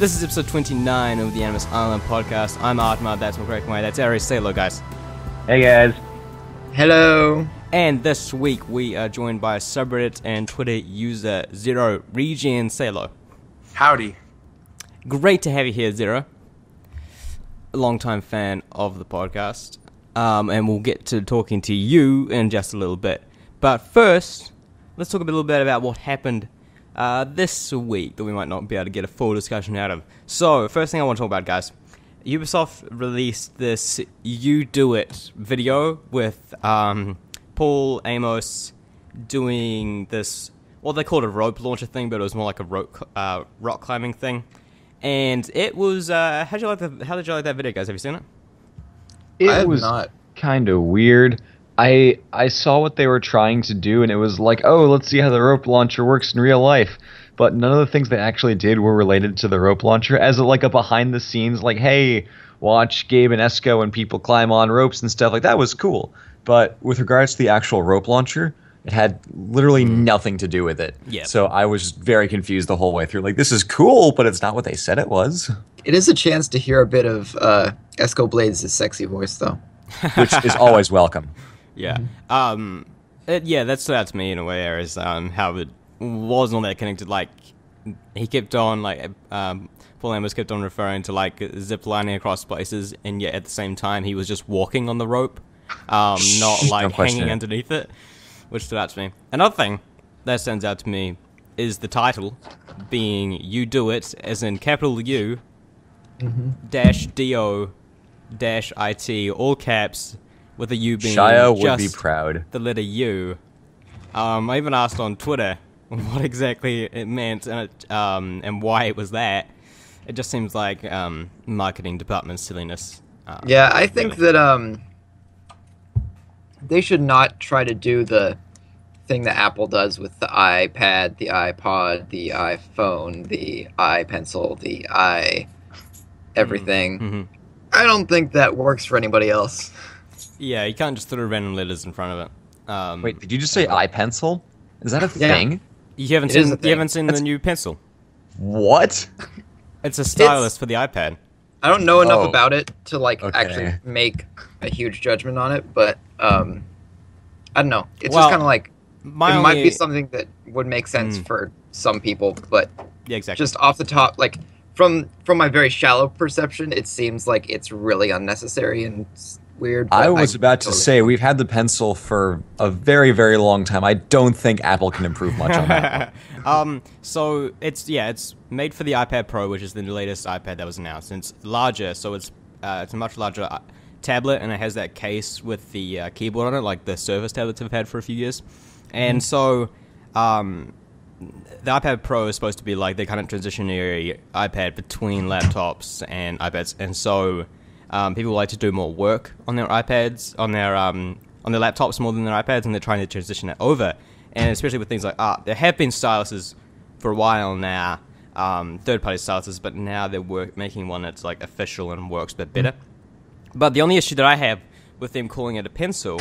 This is episode 29 of the Animus podcast. I'm Atma, that's my correct way. That's Aries. Say hello, guys. Hey, guys. Hello. And this week we are joined by subreddit and Twitter user Zero Regen. Say hello. Howdy. Great to have you here, Zero. A long-time fan of the podcast. And we'll get to talking to you in just a little bit. But first, let's talk a little bit about what happened this week that we might not be able to get a full discussion out of. So, first thing I want to talk about, guys. Ubisoft released this You Do It video with Paul Amos doing this, well, they called it a rope launcher thing, but it was more like a rock climbing thing. And it was, how did you like that video, guys? Have you seen it? It was kind of weird. I saw what they were trying to do, and it was like, oh, let's see how the rope launcher works in real life. But none of the things they actually did were related to the rope launcher. As like a behind the scenes, like, hey, watch Gabe and Esco and people climb on ropes and stuff like that was cool. But with regards to the actual rope launcher, it had literally nothing to do with it. Yeah. So I was very confused the whole way through. Like, this is cool, but it's not what they said it was. It is a chance to hear a bit of Esco Blades' sexy voice, though. Which is always welcome. Yeah. That stood out to me in a way, Aries, how it wasn't all that connected. Like, he kept on, like, Paul Amos kept on referring to, like, zip lining across places, and yet at the same time he was just walking on the rope, not, like, hanging underneath it, which stood out to me. Another thing that stands out to me is the title being You Do It, as in capital U, dash D-O, dash I-T, all caps, with a U being Shia would just be proud. the letter U. I even asked on Twitter what exactly it meant and why it was that. It just seems like marketing department silliness. Yeah, I think that they should not try to do the thing that Apple does with the iPad, the iPod, the iPhone, the iPencil, the everything. Mm-hmm. I don't think that works for anybody else. Yeah, you can't just throw random letters in front of it. Wait, did you just say iPencil? Is that a thing? You haven't seen the new pencil. What? It's a stylus for the iPad. I don't know enough Oh. about it to like Okay. actually make a huge judgment on it, but I don't know. It's Well, just kind of like it might only- be something that would make sense for some people, but Yeah, exactly. just off the top, like from my very shallow perception, it seems like it's really unnecessary and weird. I but was about to totally- say, we've had the pencil for a very, very long time. I don't think Apple can improve much on that. So it's made for the iPad Pro, which is the latest iPad that was announced. And it's larger, so it's a much larger tablet, and it has that case with the keyboard on it, like the Surface tablets have had for a few years. And so the iPad Pro is supposed to be like the kind of transitionary iPad between laptops and iPads, and so people like to do more work on their iPads, on their laptops more than their iPads, and they're trying to transition it over. And especially with things like art, there have been styluses for a while now, third-party styluses, but now they're making one that's like official and works a bit better. But the only issue that I have with them calling it a pencil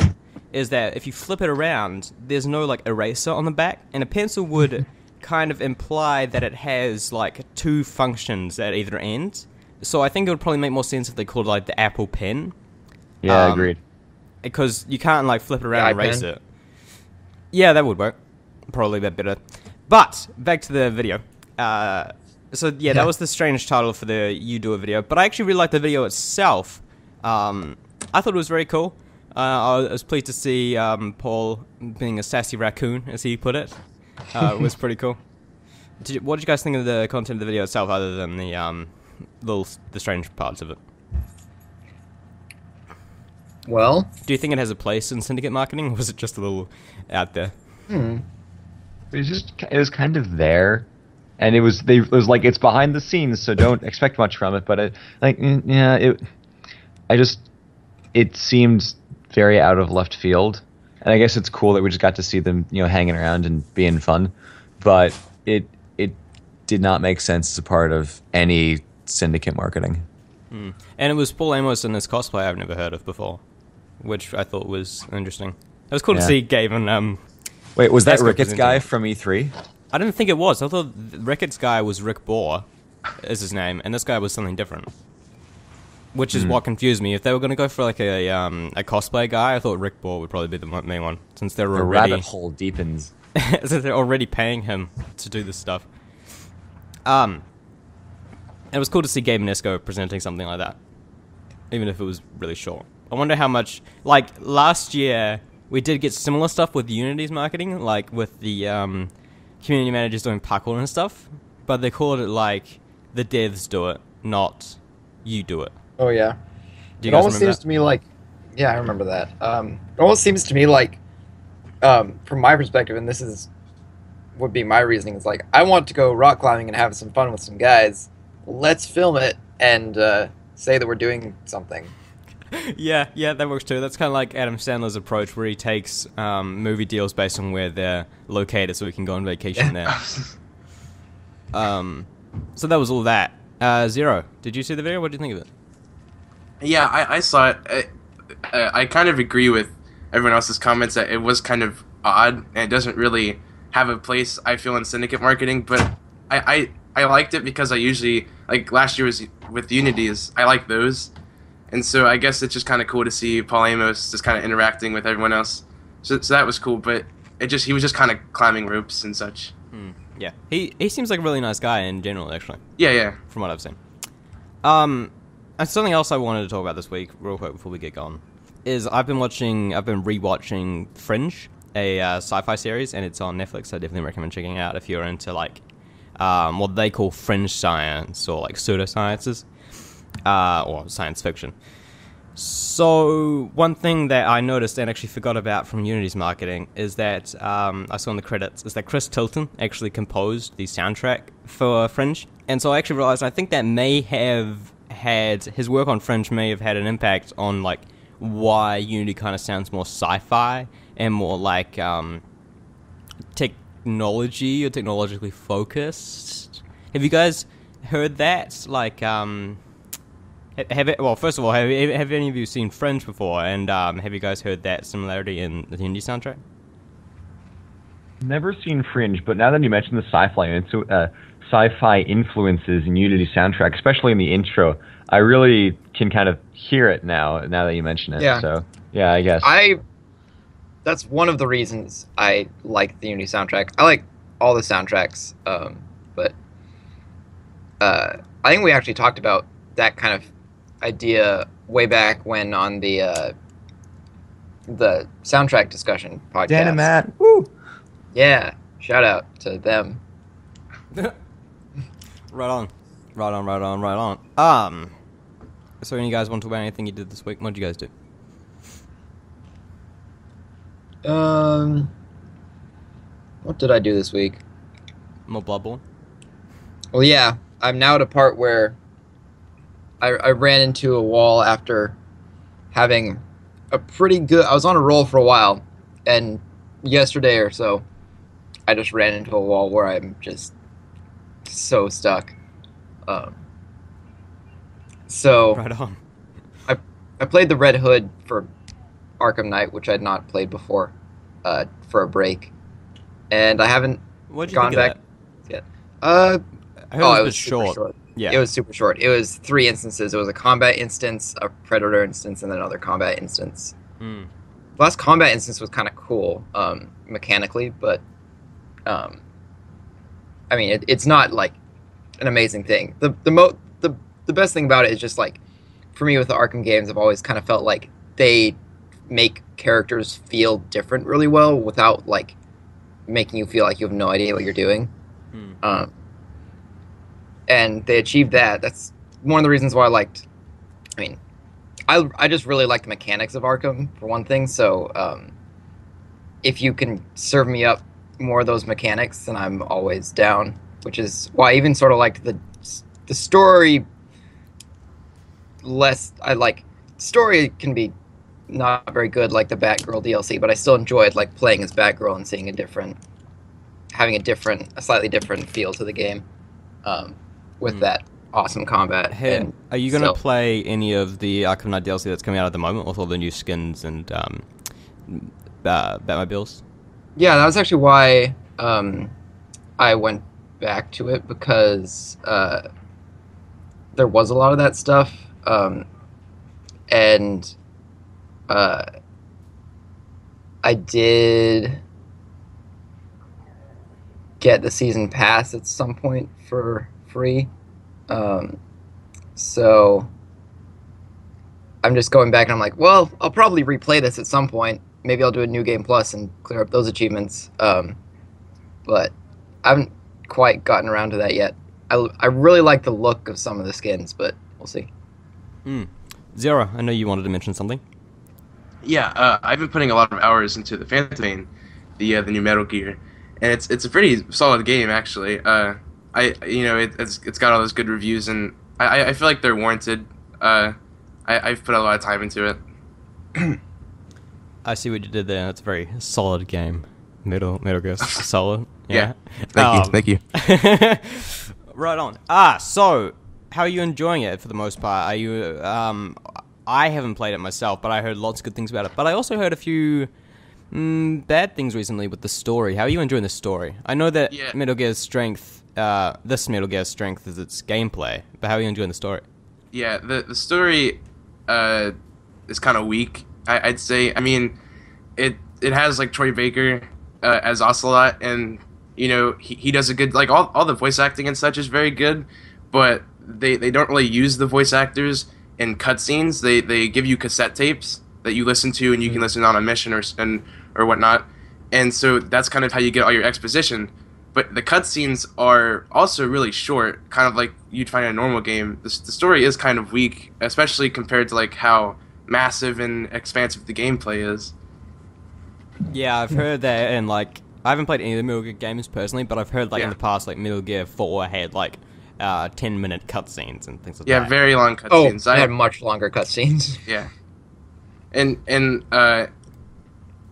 is that if you flip it around, there's no like eraser on the back, and a pencil would kind of imply that it has like two functions at either end. So I think it would probably make more sense if they called it like the Apple Pen. Yeah, agreed. Because you can't like flip it around and The erase iPen. it. Yeah, that would work. Probably a bit better. But back to the video. That was the strange title for the You Do It video. But I actually really liked the video itself. I thought it was very cool. I was pleased to see Paul being a sassy raccoon, as he put it. It was pretty cool. What did you guys think of the content of the video itself, other than the strange parts of it? Well, Do you think it has a place in syndicate marketing, or was it just a little out there? It was kind of there, and it was like, it's behind the scenes, so don't expect much from it. But it seemed very out of left field, and I guess it's cool that we just got to see them, hanging around and being fun. But it did not make sense as a part of any syndicate marketing. And it was Paul Amos in this cosplay I've never heard of before, which I thought was interesting. It was cool to see Gabe and Wait, was that Esco Ricketts presenting. guy from E3? I didn't think it was. I thought Ricketts guy was Rick Bohr, is his name, and this guy was something different. Which is what confused me. If they were going to go for like a cosplay guy, I thought Rick Ball would probably be the main one, since they're already... The rabbit hole deepens. since they're already paying him to do this stuff. It was cool to see Gabe Nesco presenting something like that, even if it was really short. I wonder how much... Like, last year, we did get similar stuff with Unity's marketing, like with the community managers doing parkour and stuff, but they called it like, the devs do it, not you do it. Oh, yeah. Do you it guys almost remember seems to me like... Yeah, I remember that. It almost seems to me like, from my perspective, and would be my reasoning, is like, I want to go rock climbing and have some fun with some guys. Let's film it and say that we're doing something. Yeah, that works too. That's kind of like Adam Sandler's approach, where he takes movie deals based on where they're located, so we can go on vacation there. So that was all that. Zero, did you see the video? What did you think of it? Yeah, I saw it. I kind of agree with everyone else's comments that it was kind of odd, and it doesn't really have a place, I feel, in syndicate marketing, but I liked it because I usually, like last year was with Unity's, I like those, and so I guess it's just kind of cool to see Paul Amos just kind of interacting with everyone else, so that was cool, but he was just kind of climbing ropes and such. Yeah, he seems like a really nice guy in general, actually. Yeah. From what I've seen. And something else I wanted to talk about this week, real quick before we get going, is I've been rewatching Fringe, a sci-fi series, and it's on Netflix. I definitely recommend checking it out if you're into like what they call fringe science, or like pseudosciences, or science fiction. So one thing that I noticed and actually forgot about from Unity's marketing is that I saw in the credits is that Chris Tilton actually composed the soundtrack for Fringe, and so I actually realized I think that may have had his work on Fringe may have had an impact on like why Unity kind of sounds more sci-fi and more like technology or technologically focused. Have you guys heard that? Like, first of all, have any of you seen Fringe before? And have you guys heard that similarity in the Unity soundtrack? Never seen Fringe, but now that you mentioned the sci-fi influences in Unity soundtrack, especially in the intro, I really can kind of hear it now that you mention it. Yeah. So, yeah, I guess. That's one of the reasons I like the Unity soundtrack. I like all the soundtracks, but I think we actually talked about that kind of idea way back when on the soundtrack discussion podcast. Dan and Matt, woo! Yeah, shout out to them. Right on. So any guys want to talk about anything you did this week? What did you guys do? What did I do this week? More Bloodborne? Well, yeah, I'm now at a part where I ran into a wall after having a pretty good... I was on a roll for a while, and yesterday or so, I just ran into a wall where I'm just so stuck. So right on. I played the Red Hood for Arkham Knight, which I had not played before, for a break, and I haven't gone back yet. I heard it was short. Yeah, it was super short. It was 3 instances. It was a combat instance, a predator instance, and then another combat instance. The last combat instance was kind of cool mechanically, but I mean, it's not like an amazing thing. The best thing about it is just like, for me with the Arkham games, I've always kind of felt like they make characters feel different really well without like making you feel like you have no idea what you're doing. And they achieved that. That's one of the reasons why I just really like the mechanics of Arkham, for one thing. So if you can serve me up more of those mechanics, then I'm always down. Which is why I even sort of liked the story less. Story can be not very good, like the Batgirl DLC, but I still enjoyed like playing as Batgirl and seeing having a slightly different feel to the game, with that awesome combat. Hey, are you going to play any of the Arkham Knight DLC that's coming out at the moment with all the new skins and Batmobiles? Yeah, that was actually why I went back to it, because there was a lot of that stuff, and I did get the season pass at some point for free. So I'm just going back and I'm like, well, I'll probably replay this at some point. Maybe I'll do a New Game Plus and clear up those achievements. But I haven't quite gotten around to that yet. I really like the look of some of the skins, but we'll see. Zero, I know you wanted to mention something. Yeah, I've been putting a lot of hours into the Phantom Pain, the new Metal Gear, and it's a pretty solid game actually. It's got all those good reviews, and I feel like they're warranted. I've put a lot of time into it. I see what you did there. That's a very solid game. Metal Gear Solid. Yeah. Thank you. Right on. So how are you enjoying it for the most part? Are you? I haven't played it myself, but I heard lots of good things about it. But I also heard a few bad things recently with the story. How are you enjoying the story? I know that Metal Gear's strength, this Metal Gear's strength is its gameplay. But how are you enjoying the story? Yeah, the story is kind of weak. I'd say. I mean, it has like Troy Baker as Ocelot, and he does a good, like, all the voice acting and such is very good, but they don't really use the voice actors in cutscenes. They give you cassette tapes that you listen to, and you can listen on a mission or whatnot, and so that's kind of how you get all your exposition. But the cutscenes are also really short, kind of like you'd find in a normal game. The story is kind of weak, especially compared to like how massive and expansive the gameplay is. Yeah, I've heard that, and like I haven't played any of the Metal Gear games personally, but I've heard like in the past, like Metal Gear 4 had like 10-minute cutscenes and things like that. Yeah, very long cutscenes. I had much longer cutscenes. Yeah, and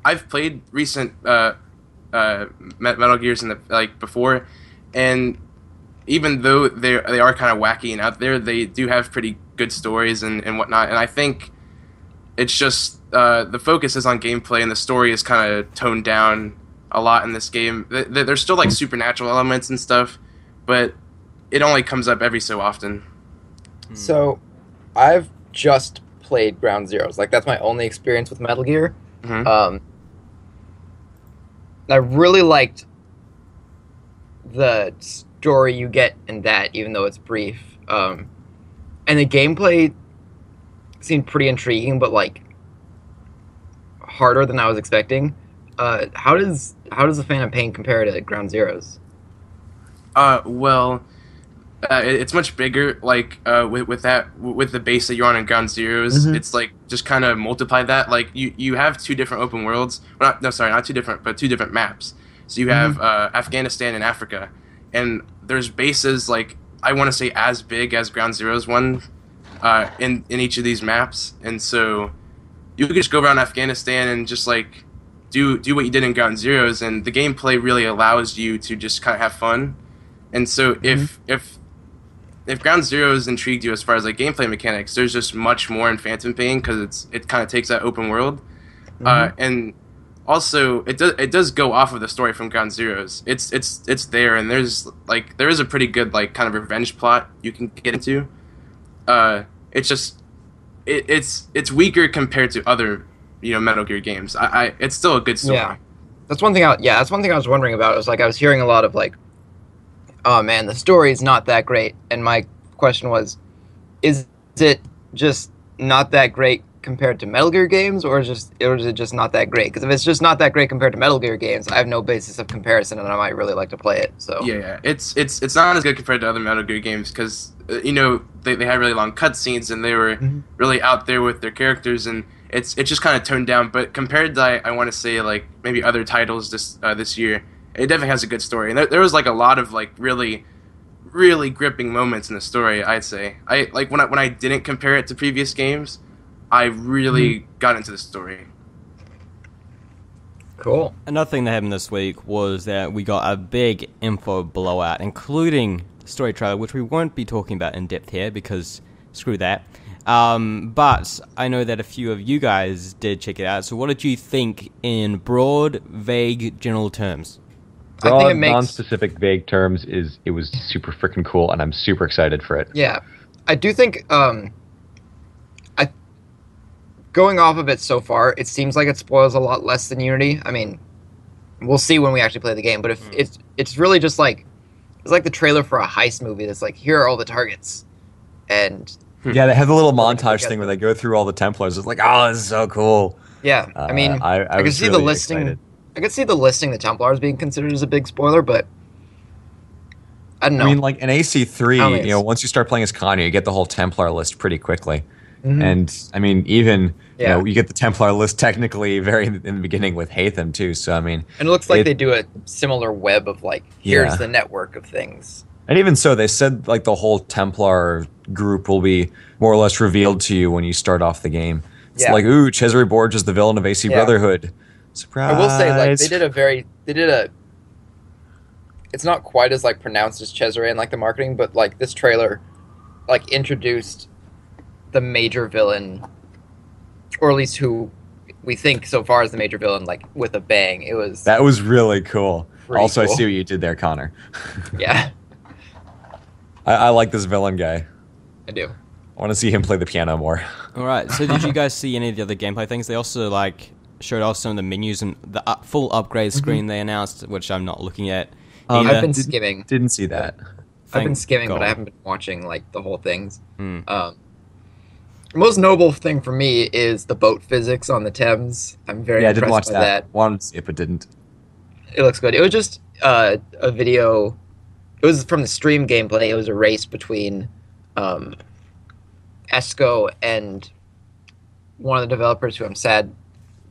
I've played recent Metal Gears in the before, and even though they are kind of wacky and out there, they do have pretty good stories and whatnot. And I think it's just the focus is on gameplay, and the story is kind of toned down a lot in this game. There's still like supernatural elements and stuff, but it only comes up every so often. So, I've just played Ground Zeroes. Like, that's my only experience with Metal Gear. Mm-hmm. I really liked the story you get in that, even though it's brief. And the gameplay seemed pretty intriguing, but like harder than I was expecting. How does the Phantom Pain compare to Ground Zeroes? It's much bigger. Like with the base that you're on in Ground Zeroes, it's like just kind of multiply that. Like you have two different open worlds. Well, not two different, but two different maps. So you have Afghanistan and Africa, and there's bases like I want to say as big as Ground Zeroes one in each of these maps, and so you could just go around Afghanistan and just like do what you did in Ground Zeroes, and the gameplay really allows you to just kind of have fun. And so if Ground Zeroes intrigued you as far as like gameplay mechanics, there's just much more in Phantom Pain because it kind of takes that open world, and also it does go off of the story from Ground Zeroes. It's there, and there is a pretty good like kind of revenge plot you can get into. It's just it's weaker compared to other Metal Gear games. It's still a good story. Yeah, that's one thing. That's one thing I was wondering about. It was like I was hearing a lot of like, oh man, the story's not that great. And my question was, is it just not that great compared to Metal Gear games, or is it just not that great? Because if it's just not that great compared to Metal Gear games, I have no basis of comparison, and I might really like to play it. So yeah, it's not as good compared to other Metal Gear games because they had really long cutscenes and they were really out there with their characters, and it's just kind of toned down. But compared to I want to say like maybe other titles this year, it definitely has a good story, and there was like a lot of like really, really gripping moments in the story. I'd say when I didn't compare it to previous games, I really got into the story. Cool. Another thing that happened this week was that we got a big info blowout, including the story trailer, which we won't be talking about in depth here because screw that. But I know that a few of you guys did check it out. So what did you think in broad, vague, general terms? Broad, I think it makes non-specific, vague terms it was super freaking cool, and I'm super excited for it. Yeah, I do think I going off of it so far, it seems like it spoils a lot less than Unity. I mean, we'll see when we actually play the game, but if it's really just like it's like the trailer for a heist movie that's like, here are all the targets. And yeah, they have the little montage thing where they go through all the Templars. It's like, oh, this is so cool. Yeah, I mean, I could see really the listing. excited. I could see the listing the Templars being considered as a big spoiler, but I don't know. I mean, like in AC3, you know, once you start playing as Connor, you get the whole Templar list pretty quickly. Mm-hmm. And I mean, even you know, you get the Templar list technically very in the beginning with Hatham too. So I mean, and it looks like they do a similar web of like, here's the network of things. And even so, they said like the whole Templar group will be more or less revealed to you when you start off the game. It's like, ooh, Cesare Borgia is the villain of AC Brotherhood. Surprise! I will say, like, they did a. It's not quite as like pronounced as Cesare in like the marketing, but like this trailer, like introduced the major villain, or at least who we think so far is the major villain, like with a bang. That was really cool. Also, cool. I see what you did there, Connor. Yeah. I like this villain guy. I do. I want to see him play the piano more. All right. So did you guys see any of the other gameplay things? They also like showed off some of the menus and the full upgrade screen they announced, which I'm not looking at. I've been skimming. Didn't see that. I've been skimming, but I haven't been watching like the whole things. The most notable thing for me is the boat physics on the Thames. I'm very impressed I didn't watch by that. Wanted to see it, but didn't. It looks good. It was just a video. It was from the stream gameplay. It was a race between Esco and one of the developers who I'm sad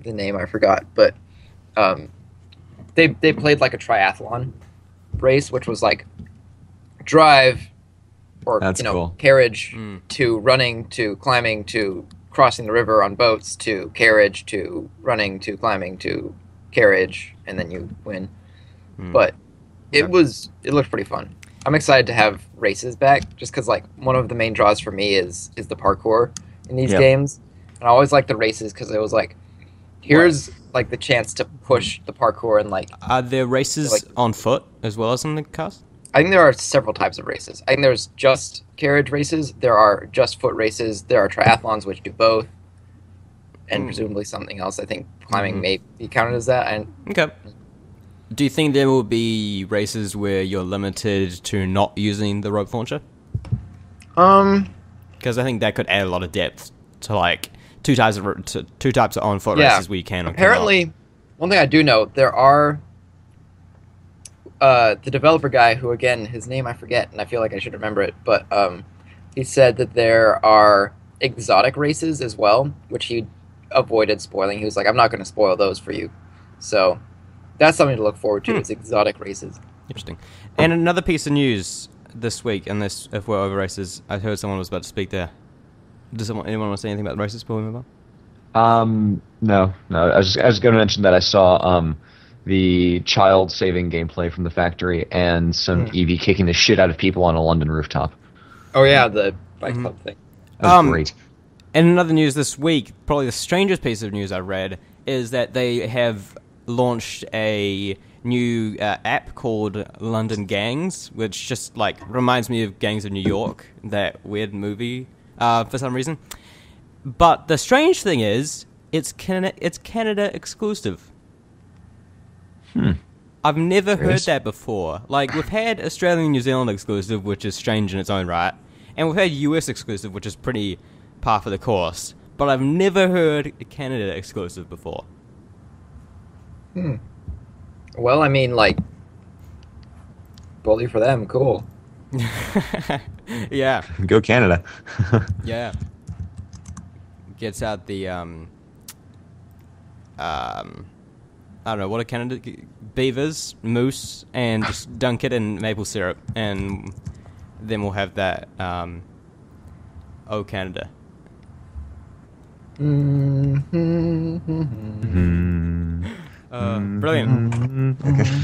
the name I forgot, but they played like a triathlon race, which was like drive or cool. Carriage to running to climbing to crossing the river on boats to carriage to running to climbing to carriage, and then you win. But it looked pretty fun. I'm excited to have races back, just because like one of the main draws for me is the parkour in these games, and I always like the races because it was like, here's like the chance to push the parkour and like. Are there races on foot as well as in the cars? I think there are several types of races. I think there's just carriage races, there are just foot races, there are triathlons which do both, and presumably something else. I think climbing may be counted as that. Okay. Do you think there will be races where you're limited to not using the rope launcher? Because I think that could add a lot of depth to like two types of on foot races where you can. Apparently, one thing I do know, there are the developer guy who, again, his name I forget, and I feel like I should remember it, but he said that there are exotic races as well, which he avoided spoiling. He was like, I'm not going to spoil those for you. So that's something to look forward to, is exotic races. Interesting. And another piece of news this week, and this, if we're over races, I heard someone was about to speak there. Does anyone want to say anything about the races before we move on? No. I was going to mention that I saw the child saving gameplay from the factory and some Eevee kicking the shit out of people on a London rooftop. Oh yeah, the bike club thing. That was great. And another news this week, probably the strangest piece of news I read, is that they have launched a new app called London Gangs, which just like reminds me of Gangs of New York, that weird movie for some reason. But the strange thing is, it's Canada exclusive. I've never heard that before. Like, we've had Australian and New Zealand exclusive, which is strange in its own right, and we've had US exclusive, which is pretty par for the course. But I've never heard Canada exclusive before. Well, I mean, like, bully for them, cool. Yeah. Go Canada. Yeah. Gets out the, I don't know, what are Canada? Beavers, moose, and just dunk it in maple syrup, and then we'll have that, Oh Canada. Brilliant.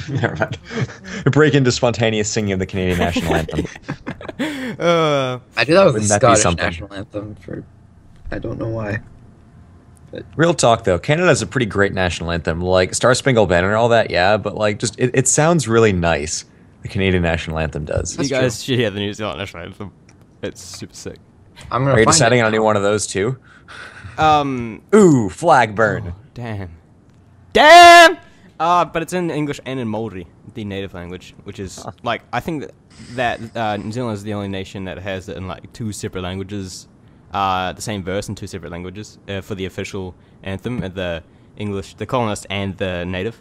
Never mind. Break into spontaneous singing of the Canadian national anthem. I do that with the Scottish national anthem for, I don't know why. But real talk though, Canada has a pretty great national anthem, like Star Spangled Banner and all that, yeah, but like just it sounds really nice. The Canadian national anthem does. You guys should hear the New Zealand national anthem. It's super sick. I'm gonna. Are you find deciding it on any now. one of those two? Ooh, Flag burn. oh, damn! But it's in English and in Maori, the native language, which is like I think that New Zealand is the only nation that has it in like two separate languages, the same verse in two separate languages for the official anthem, the English, the colonist, and the native,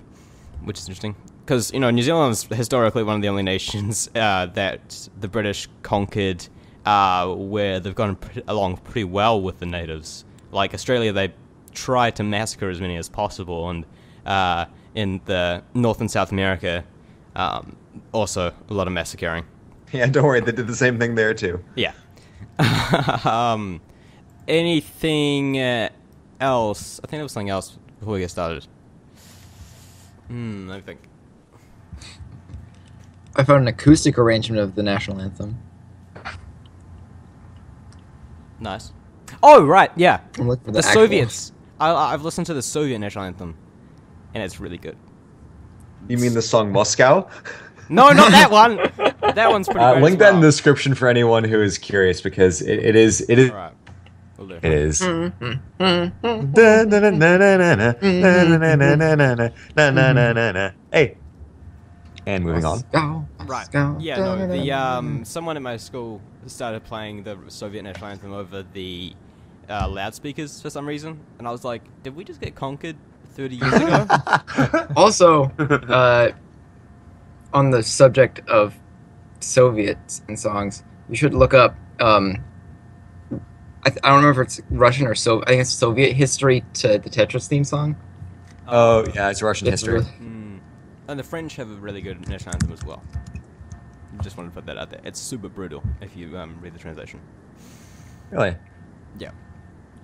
which is interesting because New Zealand is historically one of the only nations that the British conquered, where they've gone along pretty well with the natives. Like Australia, they try to massacre as many as possible, and in the North and South America, also a lot of massacring. Yeah, don't worry, they did the same thing there too. Yeah. Anything else? I think there was something else before we get started. Let me think. I found an acoustic arrangement of the national anthem. Nice. Oh, right, yeah. I'm looking for The actual- Soviets. I've listened to the Soviet national anthem, and it's really good. You mean the song Moscow? No, not that one. That one's pretty great. Link as that in well. the description for anyone who is curious, because it is. All right. We'll do. It is. Hey. And moving on. Moscow, Right. Moscow, Yeah, no, da-da-da-da. the someone at my school started playing the Soviet national anthem over the loudspeakers for some reason, and I was like, did we just get conquered 30 years ago? Also, on the subject of Soviets and songs, you should look up. I don't remember if it's Russian or I think it's Soviet history to the Tetris theme song. Oh, yeah, it's Russian It's history. really- And the French have a really good national anthem as well. Just wanted to put that out there. It's super brutal if you read the translation. Really? Yeah.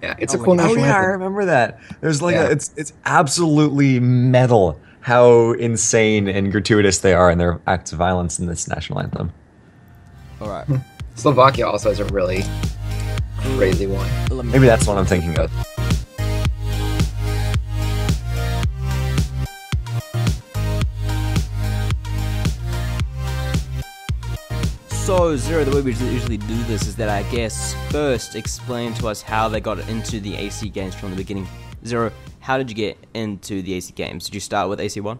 Yeah, it's Oh a cool my Oh national yeah, I anthem. remember that. There's like Yeah. it's absolutely metal how insane and gratuitous they are in their acts of violence in this national anthem. All right. Slovakia also has a really crazy one. Maybe that's what I'm thinking of. So, Zero, the way we usually do this is that our guests first explain to us how they got into the AC games from the beginning. Zero, how did you get into the AC games? Did you start with AC1?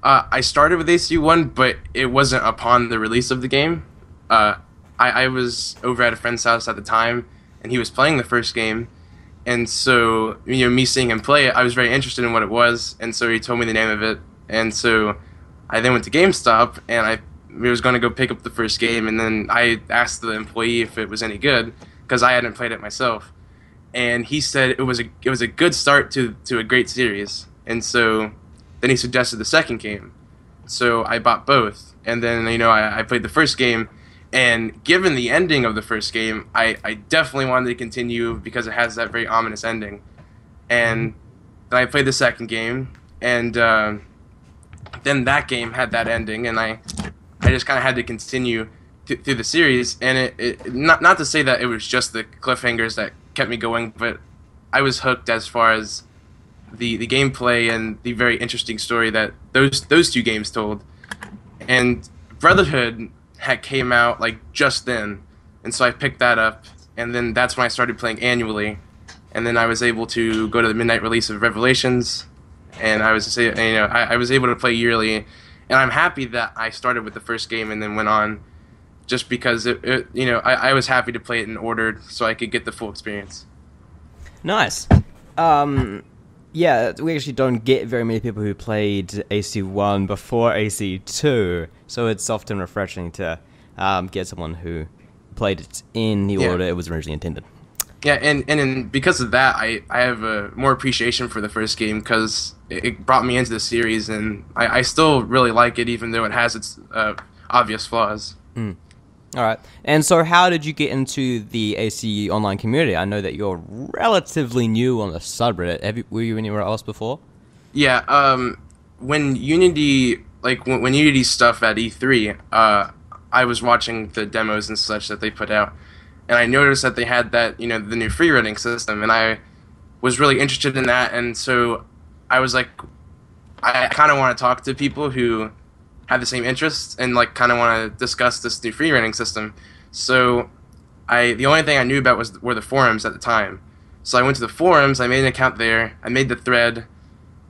I started with AC1, but it wasn't upon the release of the game. I was over at a friend's house at the time, and he was playing the first game. And so, me seeing him play it, I was very interested in what it was, and so he told me the name of it. And so I then went to GameStop, and I was going to go pick up the first game, and then I asked the employee if it was any good, because I hadn't played it myself. And he said it was a good start to a great series. And so then he suggested the second game. So I bought both. And then, I played the first game. And given the ending of the first game, I definitely wanted to continue because it has that very ominous ending. And then I played the second game. And then that game had that ending. And I just kind of had to continue through the series. And it not to say that it was just the cliffhangers that kept me going, but I was hooked as far as the gameplay and the very interesting story that those two games told. And Brotherhood came out like just then, and so I picked that up, and then that's when I started playing annually, and then I was able to go to the midnight release of Revelations, and I was able to play yearly, and I'm happy that I started with the first game and then went on, just because I was happy to play it in order so I could get the full experience. Nice. Yeah, we actually don't get very many people who played AC1 before AC2, so it's often refreshing to get someone who played it in the order it was originally intended. Yeah, and because of that, I have a more appreciation for the first game because it brought me into the series, and I still really like it even though it has its obvious flaws. All right. And so how did you get into the AC online community? I know that you're relatively new on the subreddit. Were you anywhere else before? Yeah, when Unity, when Unity stuff at E3, I was watching the demos and such that they put out, and I noticed that they had that, the new free running system, and I was really interested in that, and so I was like, I kind of want to talk to people who have the same interests and kind of want to discuss this new free running system. So the only thing I knew about were the forums at the time. So I went to the forums, I made an account there, I made the thread,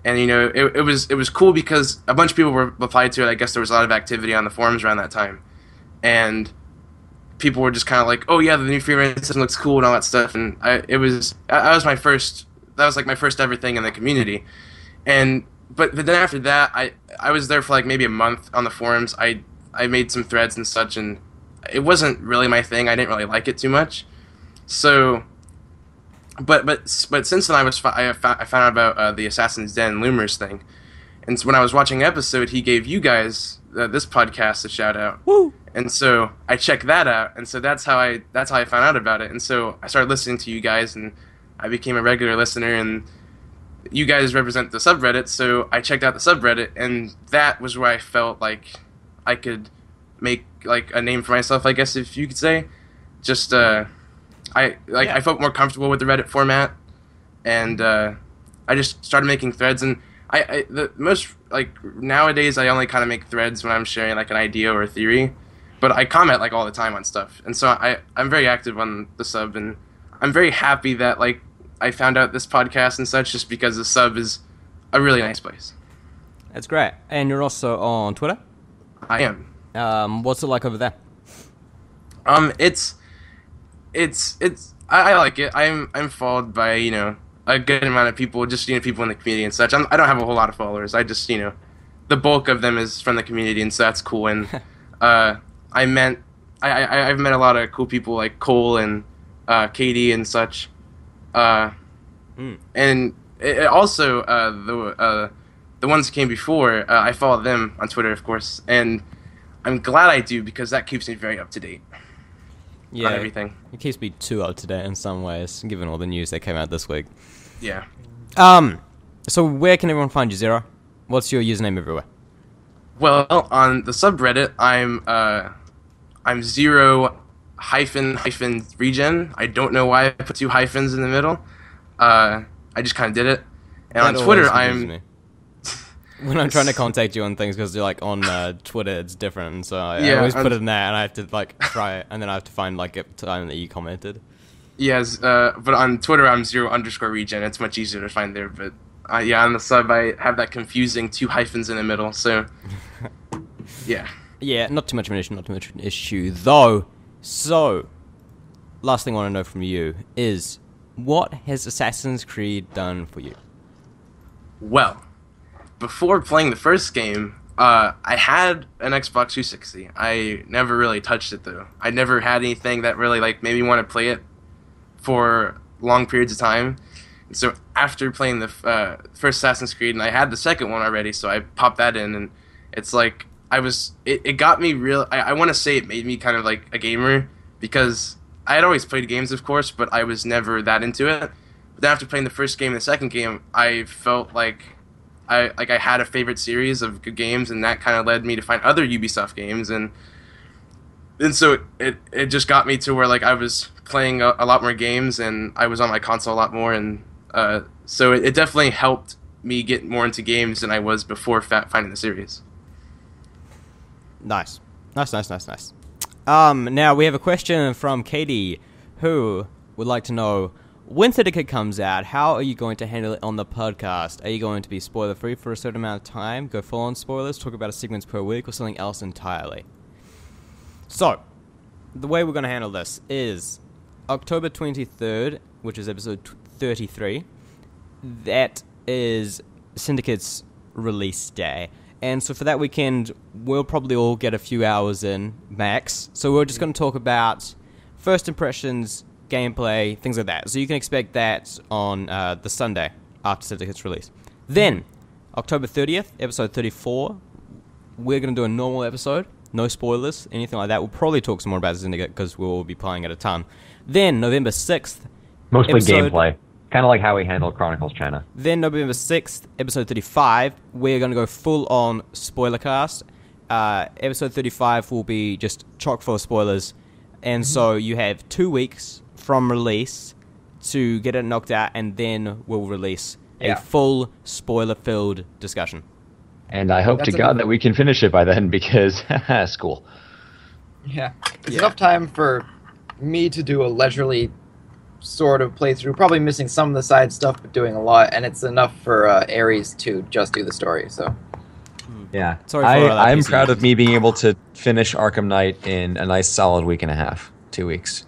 and it was cool because a bunch of people were replied to it. I guess there was a lot of activity on the forums around that time, and people were just kind of like, "Oh yeah, the new free system looks cool" and all that stuff. And that was my first ever thing in the community. But then after that, I was there for like maybe a month on the forums. I made some threads and such, and it wasn't really my thing. I didn't really like it too much. So, but since then I found out about the Assassin's Den Loomers thing, and so when I was watching an episode, he gave you guys this podcast a shout out. Woo! And so I checked that out, and so that's how I found out about it. And so I started listening to you guys, and I became a regular listener. And you guys represent the subreddit, so I checked out the subreddit, and that was where I felt like I could make like a name for myself, I guess, if you could say. Just I felt more comfortable with the Reddit format, and I just started making threads. And the most, like, nowadays I only kind of make threads when I'm sharing like an idea or a theory, but I comment like all the time on stuff. And so I'm very active on the sub, and I'm very happy that like I found out this podcast and such, just because the sub is a really nice place. That's great. And you're also on Twitter? I am. What's it like over there? I like it. I'm followed by, a good amount of people, just, people in the community and such. I don't have a whole lot of followers. I just, the bulk of them is from the community, and so that's cool. And I've met a lot of cool people like Cole and Katie and such. And also the ones that came before, I follow them on Twitter, of course, and I'm glad I do, because that keeps me very up to date. Yeah, on everything. It keeps me too up to date in some ways, given all the news that came out this week. Yeah. So where can everyone find you, Zero? What's your username everywhere? Well, on the subreddit, I'm Zero Regen. I don't know why I put 2 hyphens in the middle. I just kind of did it. And That on Twitter, me. When I'm trying to contact you on things, because you're like on Twitter, it's different, and so I always put it in there, and I have to like try it, and then I have to find like a time that you commented. Yes, but on Twitter I'm Zero_Regen. It's much easier to find there. But on the sub I have that confusing 2 hyphens in the middle. So yeah. Yeah, not too much of an issue though. So, last thing I want to know from you is, what has Assassin's Creed done for you? Well, before playing the first game, I had an Xbox 360. I never really touched it, though. I never had anything that really like made me want to play it for long periods of time. And so after playing the first Assassin's Creed, and I had the second one already, so I popped that in, and it's like it got me real. I want to say it made me kind of like a gamer, because I had always played games, of course, but I was never that into it. But then after playing the first game and the second game, I felt like I had a favorite series of good games, and that kind of led me to find other Ubisoft games, and so it just got me to where like I was playing a lot more games, and I was on my console a lot more, and so it definitely helped me get more into games than I was before finding the series. Nice. Now we have a question from Katie, who would like to know, when Syndicate comes out, how are you going to handle it on the podcast? Are you going to be spoiler-free for a certain amount of time, go full-on spoilers, talk about a segment per week, or something else entirely? So, the way we're going to handle this is October 23rd, which is episode 33. That is Syndicate's release day. And so for that weekend, we'll probably all get a few hours in, max. So we're just going to talk about first impressions, gameplay, things like that. So you can expect that on the Sunday after Syndicate's release. Then, October 30th, episode 34, we're going to do a normal episode. No spoilers, anything like that. We'll probably talk some more about Syndicate because we'll be playing it a ton. Then, November 6th... Mostly gameplay. Kind of like how we handled Chronicles China. Then, November 6th, episode 35, we're going to go full-on spoiler cast. Episode 35 will be just chock full of spoilers. And so you have 2 weeks from release to get it knocked out, and then we'll release a full spoiler-filled discussion. And I hope to God that we can finish it by then, because school. Yeah. It's enough time for me to do a leisurely sort of playthrough, probably missing some of the side stuff, but doing a lot, and it's enough for Ares to just do the story. So, yeah, Sorry I'm proud of me being able to finish Arkham Knight in a nice solid week and a half, 2 weeks.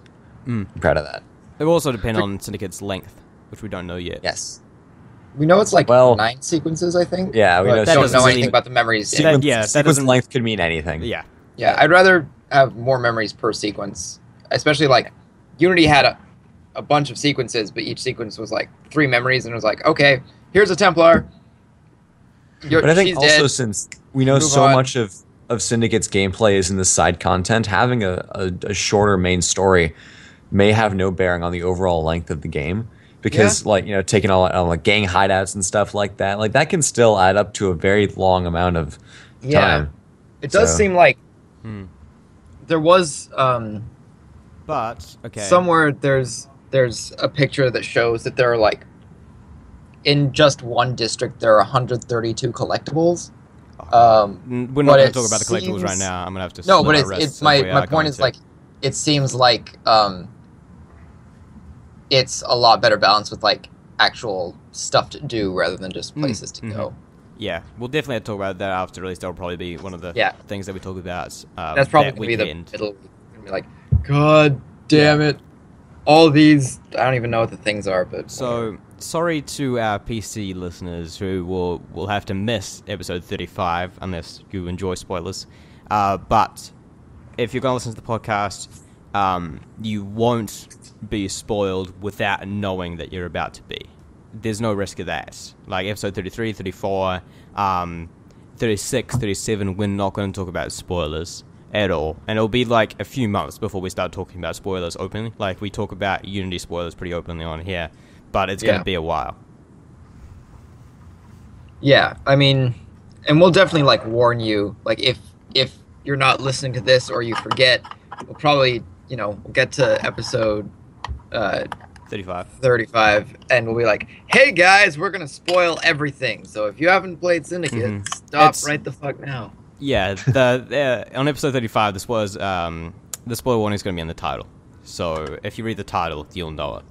I'm proud of that. It will also depend on Syndicate's length, which we don't know yet. Yes. We know it's like 9 sequences, I think. Yeah, we don't know anything about the memories. Sequence length could mean anything. Yeah. Yeah, I'd rather have more memories per sequence, especially like Unity had a bunch of sequences, but each sequence was like 3 memories, and it was like, okay, here's a Templar. But I think also, since we know so much of Syndicate's gameplay is in the side content, having a shorter main story may have no bearing on the overall length of the game. Because, like, you know, taking all like gang hideouts and stuff like that can still add up to a very long amount of time. It does seem like there was but okay, somewhere there's a picture that shows that there are like in just one district there are 132 collectibles. We're not going to talk about the collectibles right now. I'm going to have to. No, but it's my point is like it seems like it's a lot better balanced with like actual stuff to do rather than just places to go. Yeah, we'll definitely have to talk about that after release. That'll probably be one of the things that we talk about. That's probably going to be the middle. Gonna be like, God damn it! All these, I don't even know what the things are. But so sorry to our PC listeners who will have to miss episode 35 unless you enjoy spoilers. But if you're going to listen to the podcast, you won't be spoiled without knowing that you're about to be. There's no risk of that. Like episode 33, 34, 36, 37, we're not going to talk about spoilers at all. And it'll be like a few months before we start talking about spoilers openly. Like we talk about Unity spoilers pretty openly on here, but it's going to be a while. Yeah, I mean, and we'll definitely like warn you, like if you're not listening to this or you forget, we'll probably, we'll get to episode 35 and we'll be like, hey guys, we're gonna spoil everything, so if you haven't played Syndicate, stop right the fuck now. Yeah, on episode 35 the spoiler warning is gonna be in the title, so if you read the title you'll know it.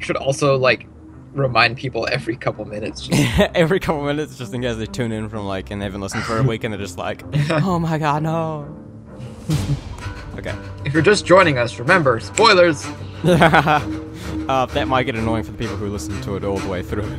Should also like remind people every couple minutes every couple minutes, just in case they tune in from like and they haven't listened for a week and they're just like, oh my god, no. Okay. If you're just joining us, remember, spoilers! That might get annoying for the people who listen to it all the way through.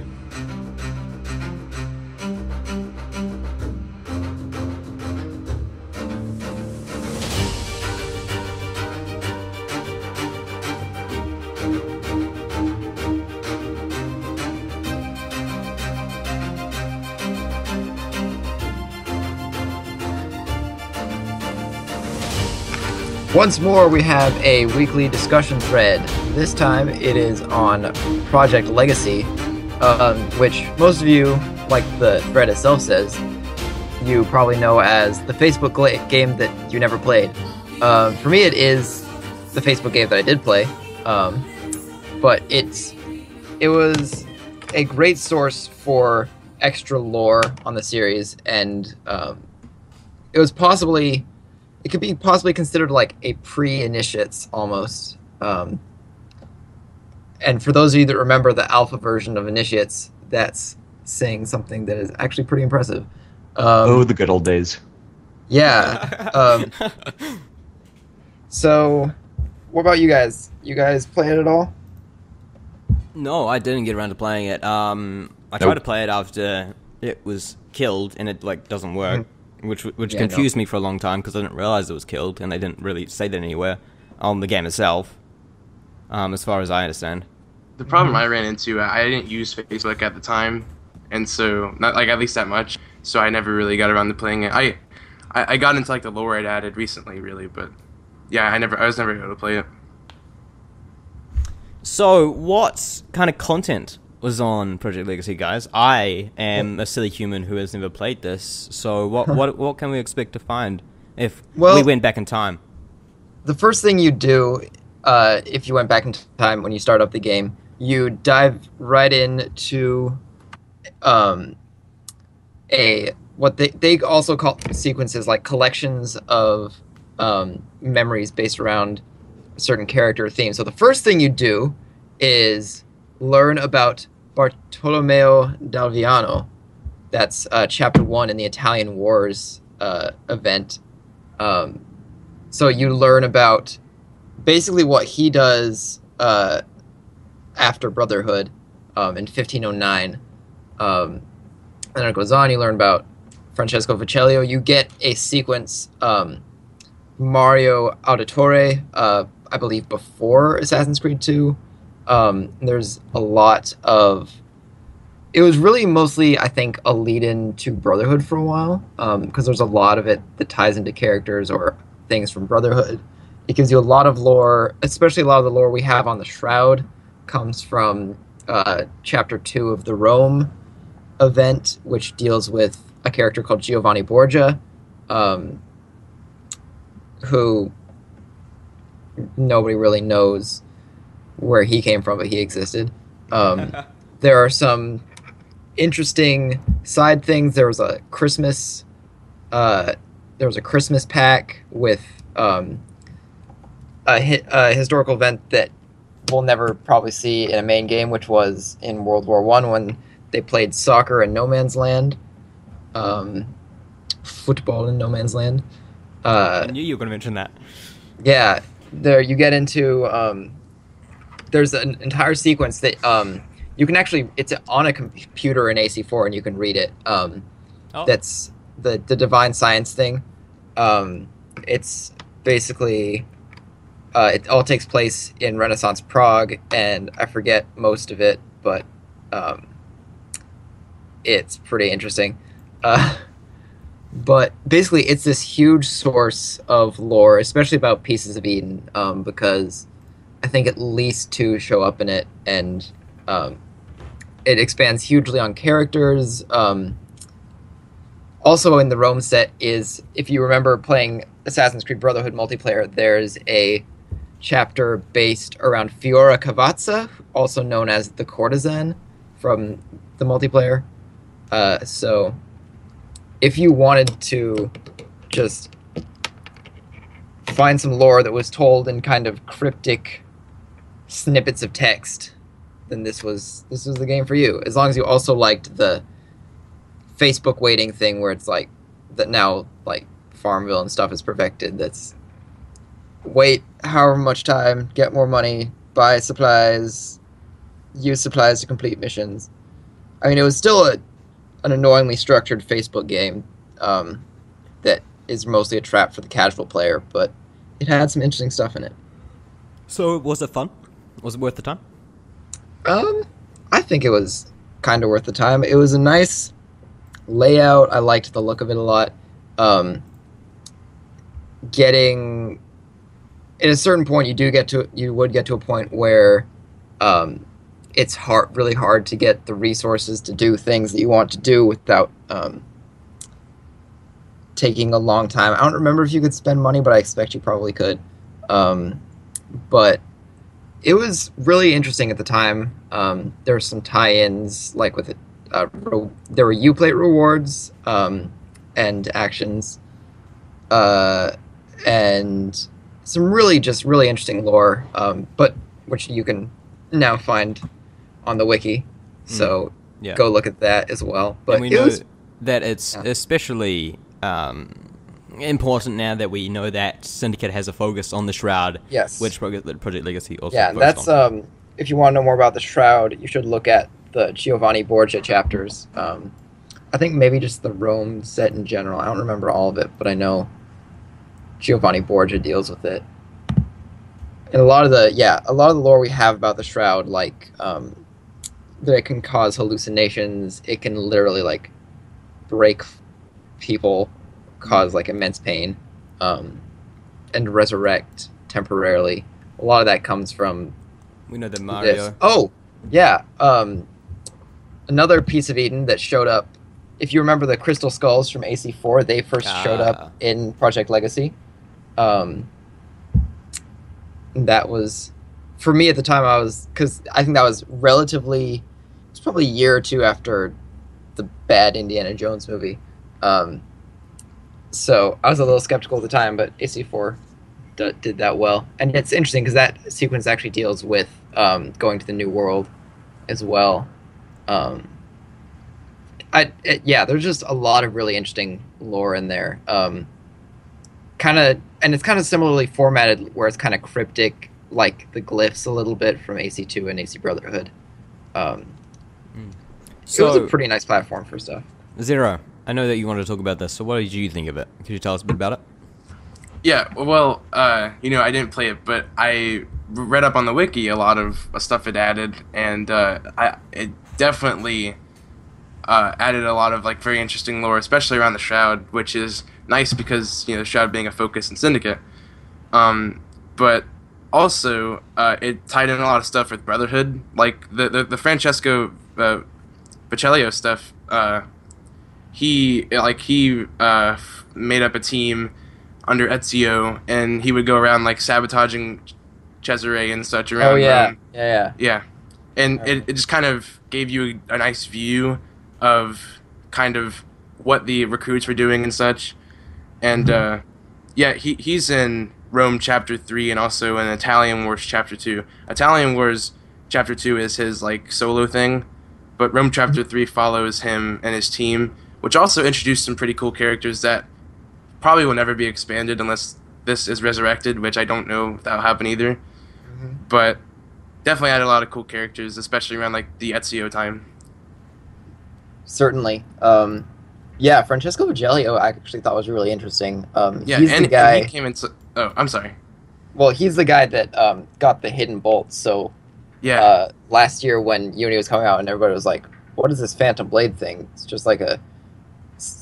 Once more, we have a weekly discussion thread. This time, it is on Project Legacy, which most of you, like the thread itself says, you probably know as the Facebook game that you never played. For me, it is the Facebook game that I did play, but it was a great source for extra lore on the series, and it could be possibly considered like a pre-Initiates almost. And for those of you that remember the alpha version of Initiates, that's saying something that is actually pretty impressive. The good old days. Yeah. So, what about you guys? You guys play it at all? No, I didn't get around to playing it. I tried to play it after it was killed, and it like doesn't work. Which confused me for a long time because I didn't realize it was killed, and they didn't really say that anywhere on the game itself, as far as I understand. The problem I ran into, I didn't use Facebook at the time, and so not like at least that much. So I never really got around to playing it. I got into like the lore it added recently, really, but yeah, I was never able to play it. So what kind of content was on Project Legacy, guys? I am a silly human who has never played this, so what can we expect to find if we went back in time? The first thing you do, if you went back in time when you start up the game, you dive right into what they also call sequences, like collections of memories based around certain character theme. So the first thing you do is learn about Bartolomeo d'Alviano. That's chapter 1 in the Italian Wars event. So you learn about basically what he does after Brotherhood in 1509. And then it goes on, you learn about Francesco Vecellio. You get a sequence, Mario Auditore, I believe before Assassin's Creed 2. There's a lot of... It was really mostly, I think, a lead-in to Brotherhood for a while, because there's a lot of it that ties into characters or things from Brotherhood. It gives you a lot of lore, especially a lot of the lore we have on the Shroud comes from Chapter 2 of the Rome event, which deals with a character called Giovanni Borgia, who nobody really knows where he came from, but he existed. There are some interesting side things. There was a Christmas pack with a historical event that we'll never probably see in a main game, which was in World War I when they played soccer in No Man's Land, football in No Man's Land. I knew you were going to mention that. Yeah, there you get into there's an entire sequence that you can actually, it's on a computer in AC4 and you can read it. That's the divine science thing. It's basically it all takes place in Renaissance Prague, and I forget most of it, but it's pretty interesting. But basically, it's this huge source of lore, especially about Pieces of Eden, because I think at least 2 show up in it, and it expands hugely on characters. Also in the Rome set is, if you remember playing Assassin's Creed Brotherhood multiplayer, there's a chapter based around Fiora Cavazza, also known as the Courtesan from the multiplayer. So if you wanted to just find some lore that was told in kind of cryptic snippets of text, then this was the game for you. As long as you also liked the Facebook waiting thing where it's like that now, like Farmville and stuff is perfected. That's wait however much time, get more money, buy supplies, use supplies to complete missions. I mean, it was still an annoyingly structured Facebook game that is mostly a trap for the casual player, but it had some interesting stuff in it. So was it fun? Was it worth the time? I think it was kind of worth the time. It was a nice layout. I liked the look of it a lot. Getting at a certain point, you would get to a point where it's really hard to get the resources to do things that you want to do without taking a long time. I don't remember if you could spend money, but I expect you probably could. But it was really interesting at the time. There were some tie-ins, like with it. There were Uplate rewards and actions, and some really interesting lore, but which you can now find on the wiki. So go look at that as well. But and we know that it's especially important now that we know that Syndicate has a focus on the Shroud. Yes. Which Project Legacy also and that's on. If you want to know more about the Shroud, you should look at the Giovanni Borgia chapters. I think maybe just the Rome set in general. I don't remember all of it, but I know Giovanni Borgia deals with it. And a lot of the lore we have about the Shroud, like that it can cause hallucinations, it can literally like break people, cause like immense pain, and resurrect temporarily. A lot of that comes from we know that Mario. This. Oh, yeah. Another piece of Eden that showed up. If you remember the Crystal Skulls from AC4, they first showed up in Project Legacy. That was, for me at the time, because I think that was relatively, it's probably a year or two after the bad Indiana Jones movie. So I was a little skeptical at the time, but AC4 did that well. And it's interesting because that sequence actually deals with going to the new world as well. Yeah, there's just a lot of really interesting lore in there. Kind of, and it's kind of similarly formatted where it's kind of cryptic, like the glyphs a little bit from AC2 and AC Brotherhood. It was a pretty nice platform for stuff. Zero, I know that you wanted to talk about this, so what did you think of it? Could you tell us a bit about it? Yeah, well, I didn't play it, but I read up on the wiki a lot of stuff it added, and it definitely added a lot of like very interesting lore, especially around the Shroud, which is nice because the Shroud being a focus in Syndicate. But also it tied in a lot of stuff with Brotherhood, like the Francesco Baccelio stuff. He made up a team under Ezio, and he would go around like sabotaging Cesare and such around. Oh yeah, Rome. yeah. And it just kind of gave you a nice view of kind of what the recruits were doing and such. And he's in Rome Chapter 3 and also in Italian Wars Chapter 2. Italian Wars Chapter 2 is his like solo thing, but Rome Chapter 3 follows him and his team, which also introduced some pretty cool characters that probably will never be expanded unless this is resurrected, which I don't know if that'll happen either. Mm-hmm. But definitely had a lot of cool characters, especially around like the Ezio time. Certainly. Francesco Vigelio I actually thought was really interesting. He's and the guy. And he came into. Oh, I'm sorry. Well, he's the guy that got the hidden bolt. So last year when Unity was coming out and everybody was like, "What is this Phantom Blade thing?" It's just like a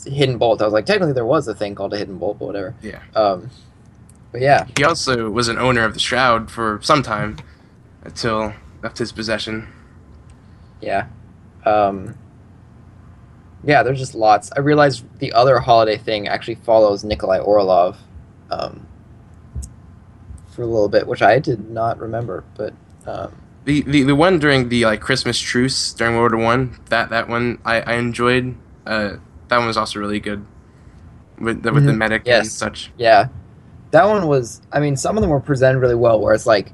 hidden bolt. I was like, technically there was a thing called a hidden bolt, but whatever. Yeah. But yeah. He also was an owner of the Shroud for some time until left his possession. Yeah. Yeah, there's just lots. I realized the other holiday thing actually follows Nikolai Orlov for a little bit, which I did not remember. But the one during the like Christmas truce during World War One, that one I enjoyed. That one was also really good with the medic and such. Yeah, that one was. I mean, some of them were presented really well, where it's like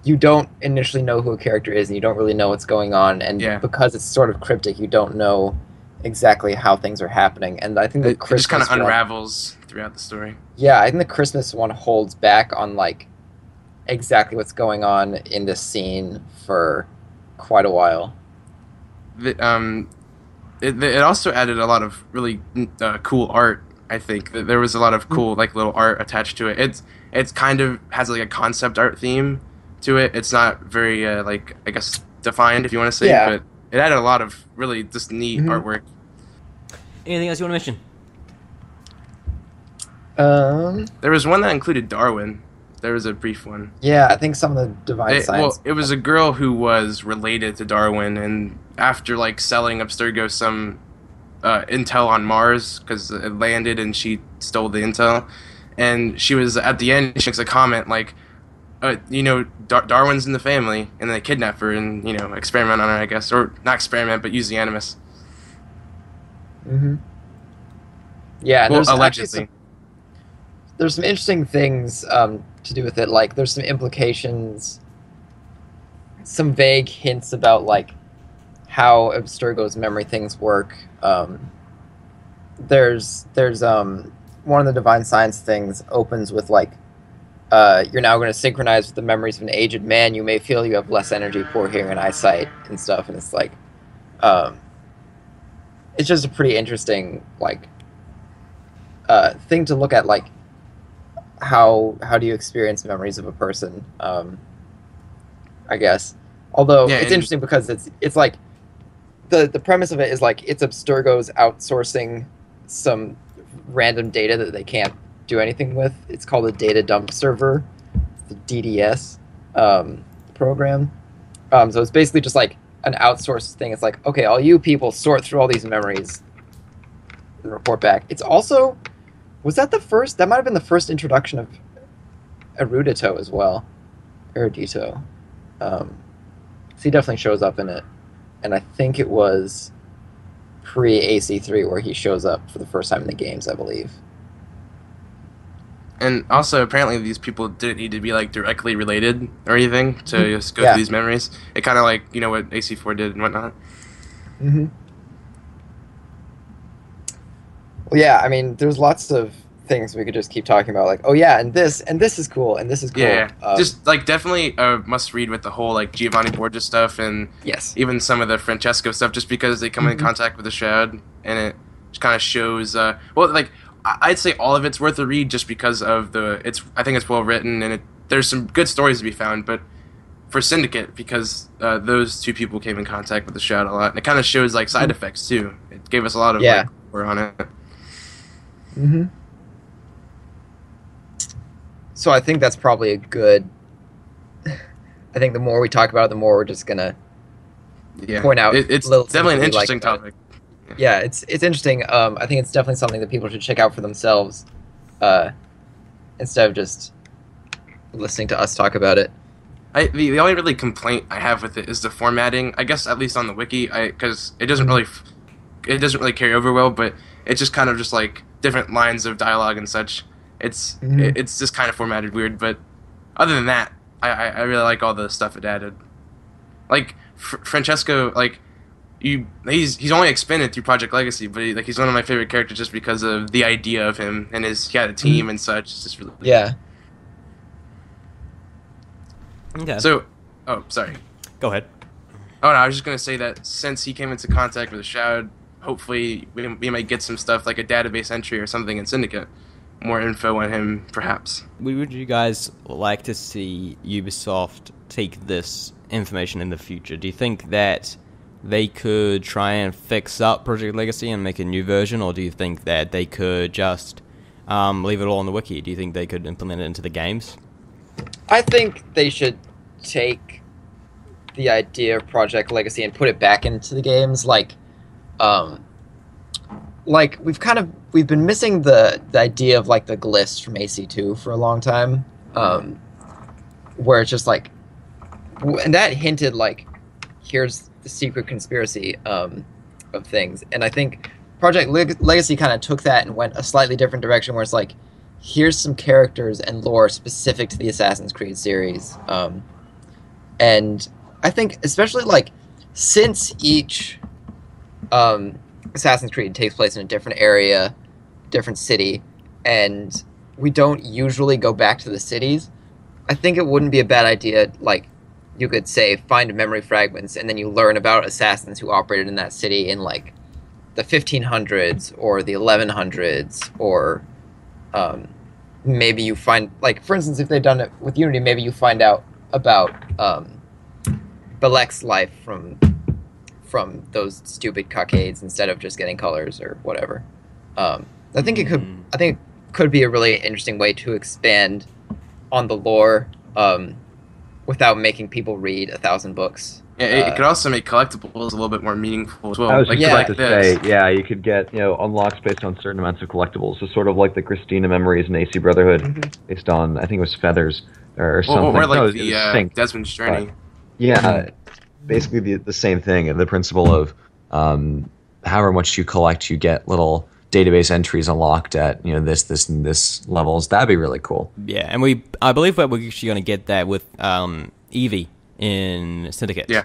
you don't initially know who a character is, and you don't really know what's going on, and because it's sort of cryptic, you don't know exactly how things are happening. And I think it just kind of unravels throughout the story. Yeah, I think the Christmas one holds back on like exactly what's going on in this scene for quite a while. It also added a lot of really cool art. I think there was a lot of cool like little art attached to it. It's kind of has like a concept art theme to it. It's not very like I guess defined, if you want to say, but it added a lot of really just neat artwork. Anything else you want to mention? There was one that included Darwin. There was a brief one. Yeah, I think some of the divine science. Well, it was a girl who was related to Darwin, and after like selling Abstergo some intel on Mars because it landed and she stole the intel, and she was at the end. She makes a comment like, Darwin's in the family, and they kidnap her and experiment on her, I guess, or not experiment, but use the Animus. Mm-hmm. Yeah, well, allegedly. There's some interesting things to do with it. Like, there's some implications, some vague hints about like how Abstergo's memory things work. There's one of the divine science things opens with like, you're now going to synchronize with the memories of an aged man. You may feel you have less energy, poor hearing, and eyesight, and stuff. And it's like, it's just a pretty interesting like thing to look at. Like, how do you experience memories of a person? I guess. Although it's interesting because it's like the premise of it is like it's Abstergo's outsourcing some random data that they can't do anything with. It's called a data dump server, the DDS program. So it's basically just like an outsourced thing. It's like, okay, all you people sort through all these memories and report back. It's also, was that the first? That might have been the first introduction of Erudito as well. Erudito. So he definitely shows up in it. And I think it was pre-AC3 where he shows up for the first time in the games, I believe. And also, apparently, these people didn't need to be like directly related or anything to just go through these memories. It kind of like what AC4 did and whatnot. Mm-hmm. Well, yeah. I mean, there's lots of things we could just keep talking about, like, oh yeah, and this is cool, and this is cool. Yeah, just like definitely must read with the whole like Giovanni Borgia stuff and even some of the Francesco stuff, just because they come in contact with the Shroud, and it just kind of shows. Well, like I'd say all of it's worth a read just because of I think it's well written and there's some good stories to be found, but for Syndicate, because those two people came in contact with the Shroud a lot, and it kind of shows like side effects too. It gave us a lot of like work on it. Mm-hmm. So I think that's probably a good. I think the more we talk about it, the more we're just gonna point out. It's definitely an interesting topic. Yeah, it's interesting. I think it's definitely something that people should check out for themselves, instead of just listening to us talk about it. The only really complaint I have with it is the formatting. I guess at least on the wiki, because it doesn't really carry over well, but it's just kind of just like different lines of dialogue and such. It's just kind of formatted weird, but other than that, I really like all the stuff it added. Like Francesco, like he's only expanded through Project Legacy, but he's one of my favorite characters just because of the idea of him and he had a team and such. It's just really Okay. So, sorry. Go ahead. Oh no, I was just gonna say that since he came into contact with the Shroud, hopefully we might get some stuff like a database entry or something in Syndicate. More info on him, perhaps. Would you guys like to see Ubisoft take this information in the future? Do you think that they could try and fix up Project Legacy and make a new version, or do you think that they could just leave it all on the wiki? Do you think they could implement it into the games? I think they should take the idea of Project Legacy and put it back into the games, like we've been missing the idea of like the glyphs from AC2 for a long time, where it's just like, and that hinted like, here's the secret conspiracy of things, and I think Project Legacy kind of took that and went a slightly different direction, where it's like, here's some characters and lore specific to the Assassin's Creed series, and I think especially like since each Assassin's Creed takes place in a different area, different city, and we don't usually go back to the cities, I think it wouldn't be a bad idea, like, you could say, find memory fragments, and then you learn about assassins who operated in that city in, like, the 1500s, or the 1100s, or, maybe you find, like, for instance, if they've done it with Unity, maybe you find out about, Balek's life from those stupid cockades instead of just getting colors or whatever. I think it could be a really interesting way to expand on the lore, without making people read 1,000 books. Yeah, it could also make collectibles a little bit more meaningful as well. I was just about to say, you could get unlocks based on certain amounts of collectibles. So sort of like the Christina memories in AC Brotherhood, based on, I think it was feathers or something. Or like the Desmond's Journey. Basically the same thing. The principle of however much you collect, you get little database entries unlocked at this and this levels. That'd be really cool. Yeah, and I believe that we're actually going to get that with Eevee in Syndicate. Yeah,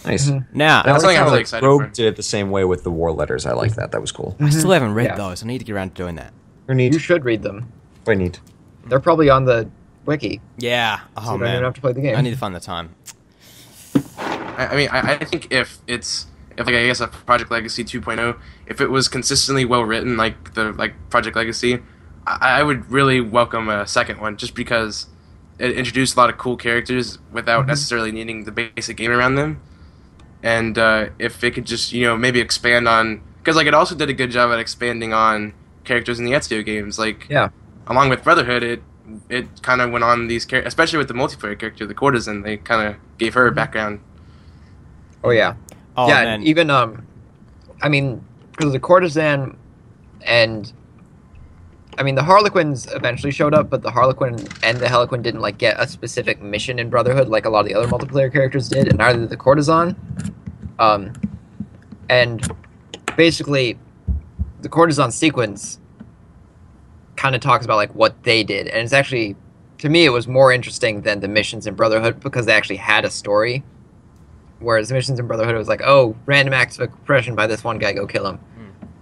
nice. Now that's something I'm really excited for. Rogue did it the same way with the war letters. I like that. That was cool. I still haven't read those. I need to get around to doing that. You should read them. I need. They're probably on the wiki. Yeah. Oh so man, you don't even have to play the game. I need to find the time. I mean, I think if I guess a Project Legacy 2.0, if it was consistently well written, like Project Legacy, I would really welcome a second one, just because it introduced a lot of cool characters without necessarily needing the basic game around them. And if it could just maybe expand on, because like it also did a good job at expanding on characters in the Ezio games, along with Brotherhood, it kind of went on these characters, especially with the multiplayer character, the courtesan. They kind of gave her a background. Oh yeah. Oh, yeah, man. Even I mean, because the courtesan and the Harlequins eventually showed up, but the Harlequin and the Harlequin didn't like get a specific mission in Brotherhood like a lot of the other multiplayer characters did, and neither did the courtesan. And basically, the courtesan sequence kind of talks about like what they did, and it's actually, to me, it was more interesting than the missions in Brotherhood because they actually had a story. Whereas the missions in Brotherhood, it was like, oh, random acts of aggression by this one guy, go kill him.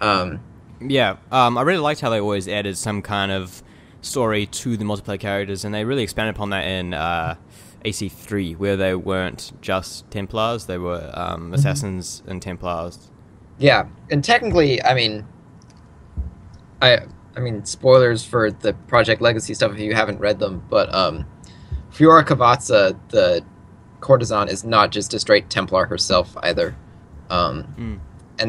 I really liked how they always added some kind of story to the multiplayer characters, and they really expanded upon that in AC3, where they weren't just Templars, they were Assassins and Templars. Yeah, and technically, I mean, spoilers for the Project Legacy stuff if you haven't read them, but Fiora Kavatsa, the courtesan, is not just a straight Templar herself either. And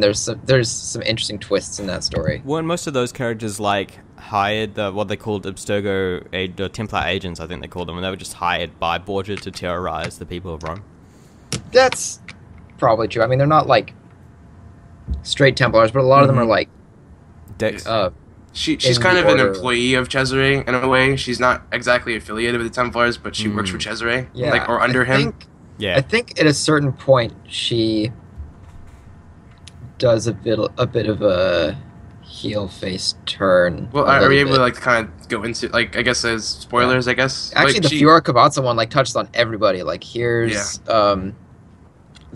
there's some interesting twists in that story. Weren't most of those characters like hired, what they called Abstergo Templar agents, I think they called them, and they were just hired by Borgia to terrorize the people of Rome? That's probably true. I mean, they're not like straight Templars, but a lot of them are like Dicks. She's kind of an employee of Cesare in a way. She's not exactly affiliated with the Templars, but she works for Cesare, or under him. I think at a certain point she does a bit of a heel face turn. Well, are we able to like kind of go into like I guess as spoilers? I guess actually like, the Fiora Kavatsa one like touches on everybody. Like here's the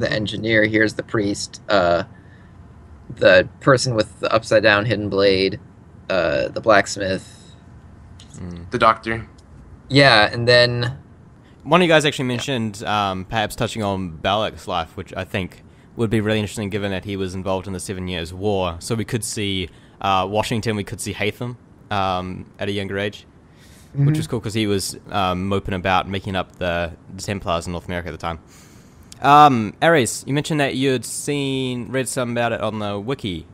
engineer, here's the priest, the person with the upside down hidden blade, the blacksmith, the doctor. Yeah, and then one of you guys actually mentioned perhaps touching on Balak's life, which I think would be really interesting given that he was involved in the 7 Years' War. So we could see Washington, we could see Hatham at a younger age, which was cool because he was moping about making up the Templars in North America at the time. Ares, you mentioned that you had read some about it on the wiki.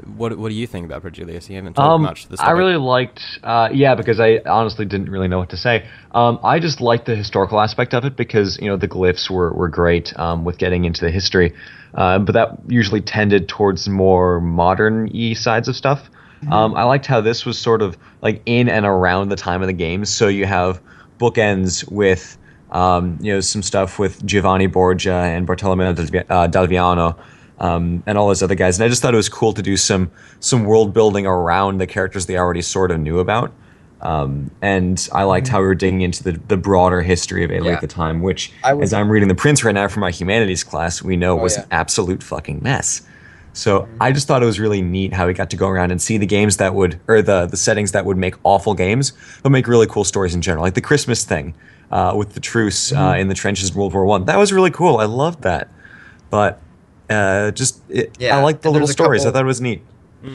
What do you think about Projulius? You haven't talked much this topic. I really liked, because I honestly didn't really know what to say. I just liked the historical aspect of it because, the glyphs were great with getting into the history, but that usually tended towards more modern-y sides of stuff. I liked how this was sort of like in and around the time of the games, so you have bookends with, some stuff with Giovanni Borgia and Bartolomeo d'Alviano, and all those other guys. And I just thought it was cool to do some world building around the characters they already sort of knew about. And I liked how we were digging into the broader history of Italy at the time, which, as I'm reading The Prince right now for my humanities class, we know was an absolute fucking mess. So I just thought it was really neat how we got to go around and see the games that would, or the settings that would make awful games, but make really cool stories in general. Like the Christmas thing with the truce in the trenches in World War I. That was really cool. I loved that. But I like the little stories. I thought it was neat.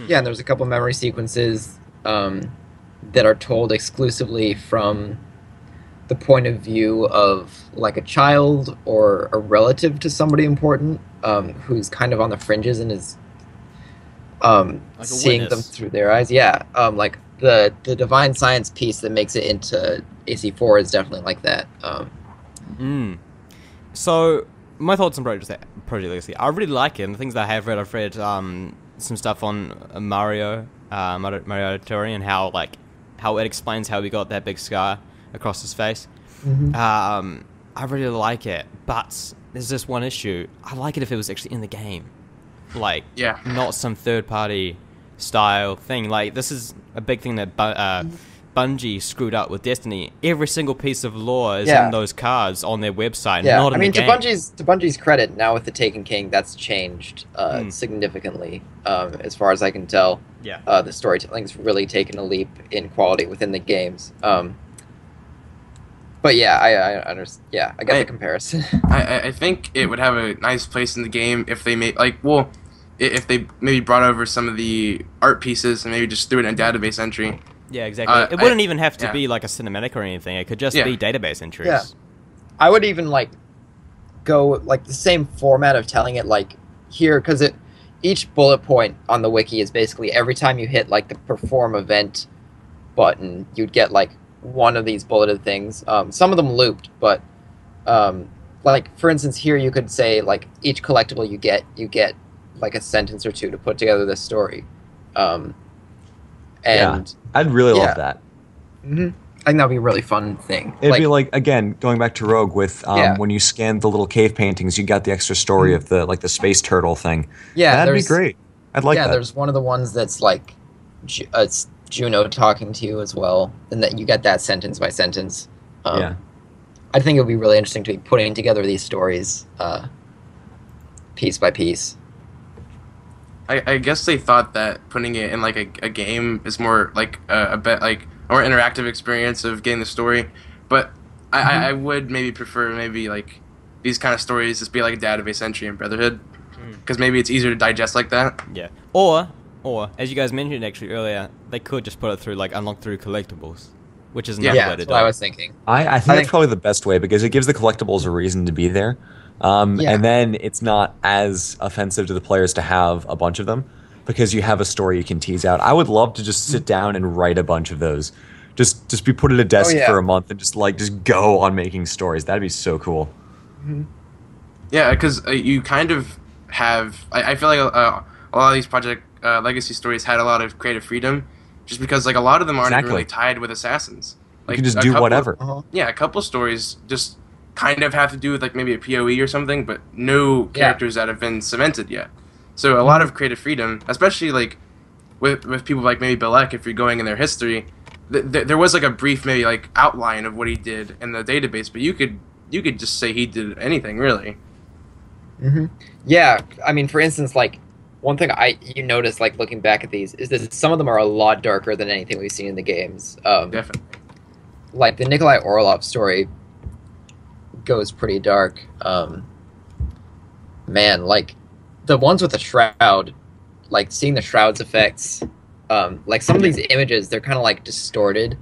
Yeah, and there's a couple memory sequences that are told exclusively from the point of view of like a child or a relative to somebody important who's kind of on the fringes and is seeing them through their eyes. Yeah, like the divine science piece that makes it into AC4 is definitely like that. So my thoughts on Project Legacy. I really like it, and the things that I have read, I've read some stuff on Mario Tori, and how it explains how we got that big scar across his face. I really like it, but there's just one issue. I like it if it was actually in the game, not some third-party style thing. Like this is a big thing that Bungie screwed up with Destiny. Every single piece of lore is in those cards on their website, not in the game. To Bungie's credit, now with the Taken King, that's changed significantly, as far as I can tell. The storytelling's really taken a leap in quality within the games. But I understand. Yeah, I get the comparison. I think it would have a nice place in the game if they made if they maybe brought over some of the art pieces and maybe just threw it in a database entry. Yeah, exactly. It wouldn't even have to be like a cinematic or anything. It could just be database entries. Yeah. I would even go like the same format of telling it like here, because each bullet point on the wiki is basically every time you hit like the perform event button, you'd get like one of these bulleted things. Some of them looped, but like for instance here you could say like each collectible you get like a sentence or two to put together this story. I'd really love that. I think that would be a really fun thing. It'd be like, again, going back to Rogue with when you scanned the little cave paintings, you got the extra story of the the space turtle thing. Yeah, that'd be great. I'd like that. Yeah, there's one of the ones that's like it's Juno talking to you as well, and that you get that sentence by sentence. Yeah. I think it would be really interesting to be putting together these stories piece by piece. I guess they thought that putting it in like a game is more like a bit like a more interactive experience of getting the story, but I would maybe prefer maybe like these kind of stories just be like a database entry in Brotherhood, because maybe it's easier to digest like that. Yeah. Or as you guys mentioned actually earlier, they could just put it through like unlock through collectibles, which is another way to do it. That's what I was thinking. I think that's probably the best way because it gives the collectibles a reason to be there. And then it's not as offensive to the players to have a bunch of them because you have a story you can tease out. I would love to just sit down and write a bunch of those. Just be put at a desk for a month and just go on making stories. That'd be so cool. Yeah, because you kind of have... I feel like a lot of these Project Legacy stories had a lot of creative freedom just because like a lot of them aren't even really tied with Assassins. Like, you can just do whatever. Yeah, a couple stories just kind of have to do with like maybe a PoE or something, but no characters that have been cemented yet. So a lot of creative freedom, especially like with people like maybe Belek, if you're going in their history, there was like a brief maybe like outline of what he did in the database, but you could just say he did anything really. Yeah, I mean, for instance, like one thing you notice like looking back at these is that some of them are a lot darker than anything we've seen in the games. Definitely. Like the Nikolai Orlov story goes pretty dark. Man, like the ones with the shroud, like seeing the shroud's effects, like some of these images, they're kind of like distorted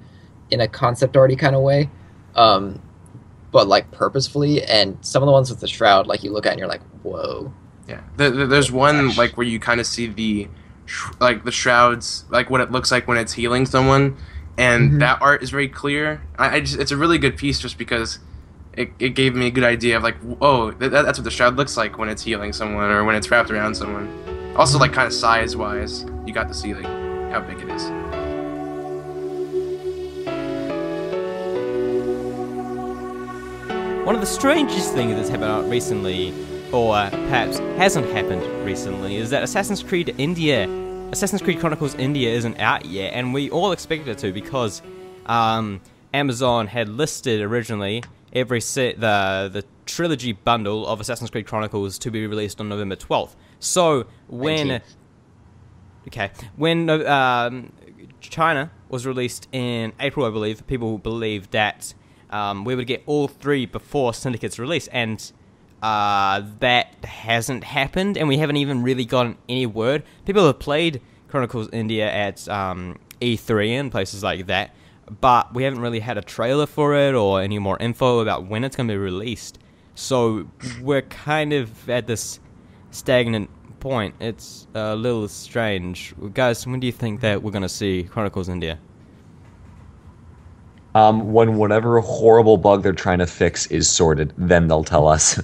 in a concept arty kind of way, but like purposefully. And some of the ones with the shroud, like you look at and you're like, whoa. Yeah, there's one like where you kind of see the shrouds, like what it looks like when it's healing someone, and that art is very clear. It's a really good piece just because it gave me a good idea of like, oh, that's what the shroud looks like when it's healing someone or when it's wrapped around someone. Also, like kind of size wise, you got to see like how big it is. One of the strangest things that's happened recently, or perhaps hasn't happened recently, is that Assassin's Creed Chronicles India isn't out yet, and we all expected it to because Amazon had listed originally the trilogy bundle of Assassin's Creed Chronicles to be released on November 12th. So when China was released in April, I believe, people believed that we would get all three before Syndicate's release, and that hasn't happened, and we haven't even really gotten any word. People have played Chronicles India at E3 and places like that, but we haven't really had a trailer for it or any more info about when it's going to be released. So we're kind of at this stagnant point. It's a little strange. Guys, when do you think that we're going to see Chronicles India? When whatever horrible bug they're trying to fix is sorted, then they'll tell us.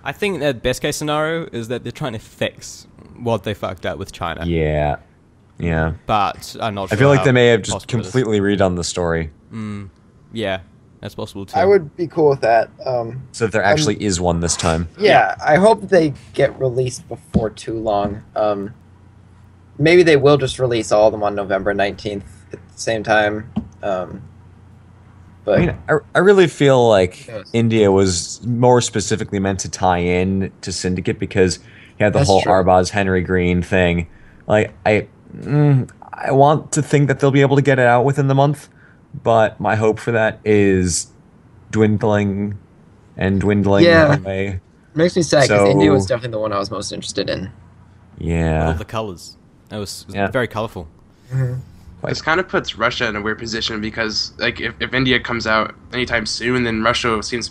I think the best case scenario is that they're trying to fix what they fucked up with China. Yeah. But I'm not sure. I feel like they may have just completely redone the story. Yeah, that's possible too. I would be cool with that. So if there actually is one this time. Yeah, I hope they get released before too long. Maybe they will just release all of them on November 19th at the same time. But I mean, I really feel like India was more specifically meant to tie in to Syndicate because you had the whole Arbaz Henry Green thing. Like, I want to think that they'll be able to get it out within the month, but my hope for that is dwindling away. It makes me sad because India was definitely the one I was most interested in. Yeah. All the colors. It was very colorful. This kind of puts Russia in a weird position because, like, if India comes out anytime soon, then Russia seems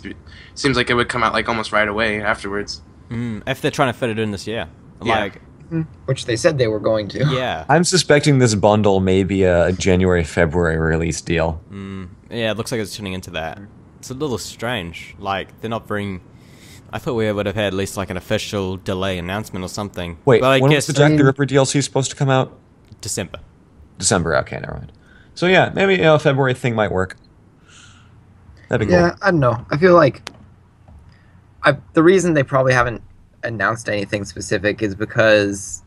like it would come out like almost right away afterwards. If they're trying to fit it in this year, which they said they were going to. Yeah, I'm suspecting this bundle may be a January-February release deal. Yeah, it looks like it's turning into that. It's a little strange. Like they're not bringing. I thought we would have had at least like an official delay announcement or something. Wait, but when was the Jack the Ripper DLC supposed to come out? December, okay, never mind. So yeah, maybe a February thing might work. That'd be cool. Yeah, I don't know. I feel like the reason they probably haven't announced anything specific is because,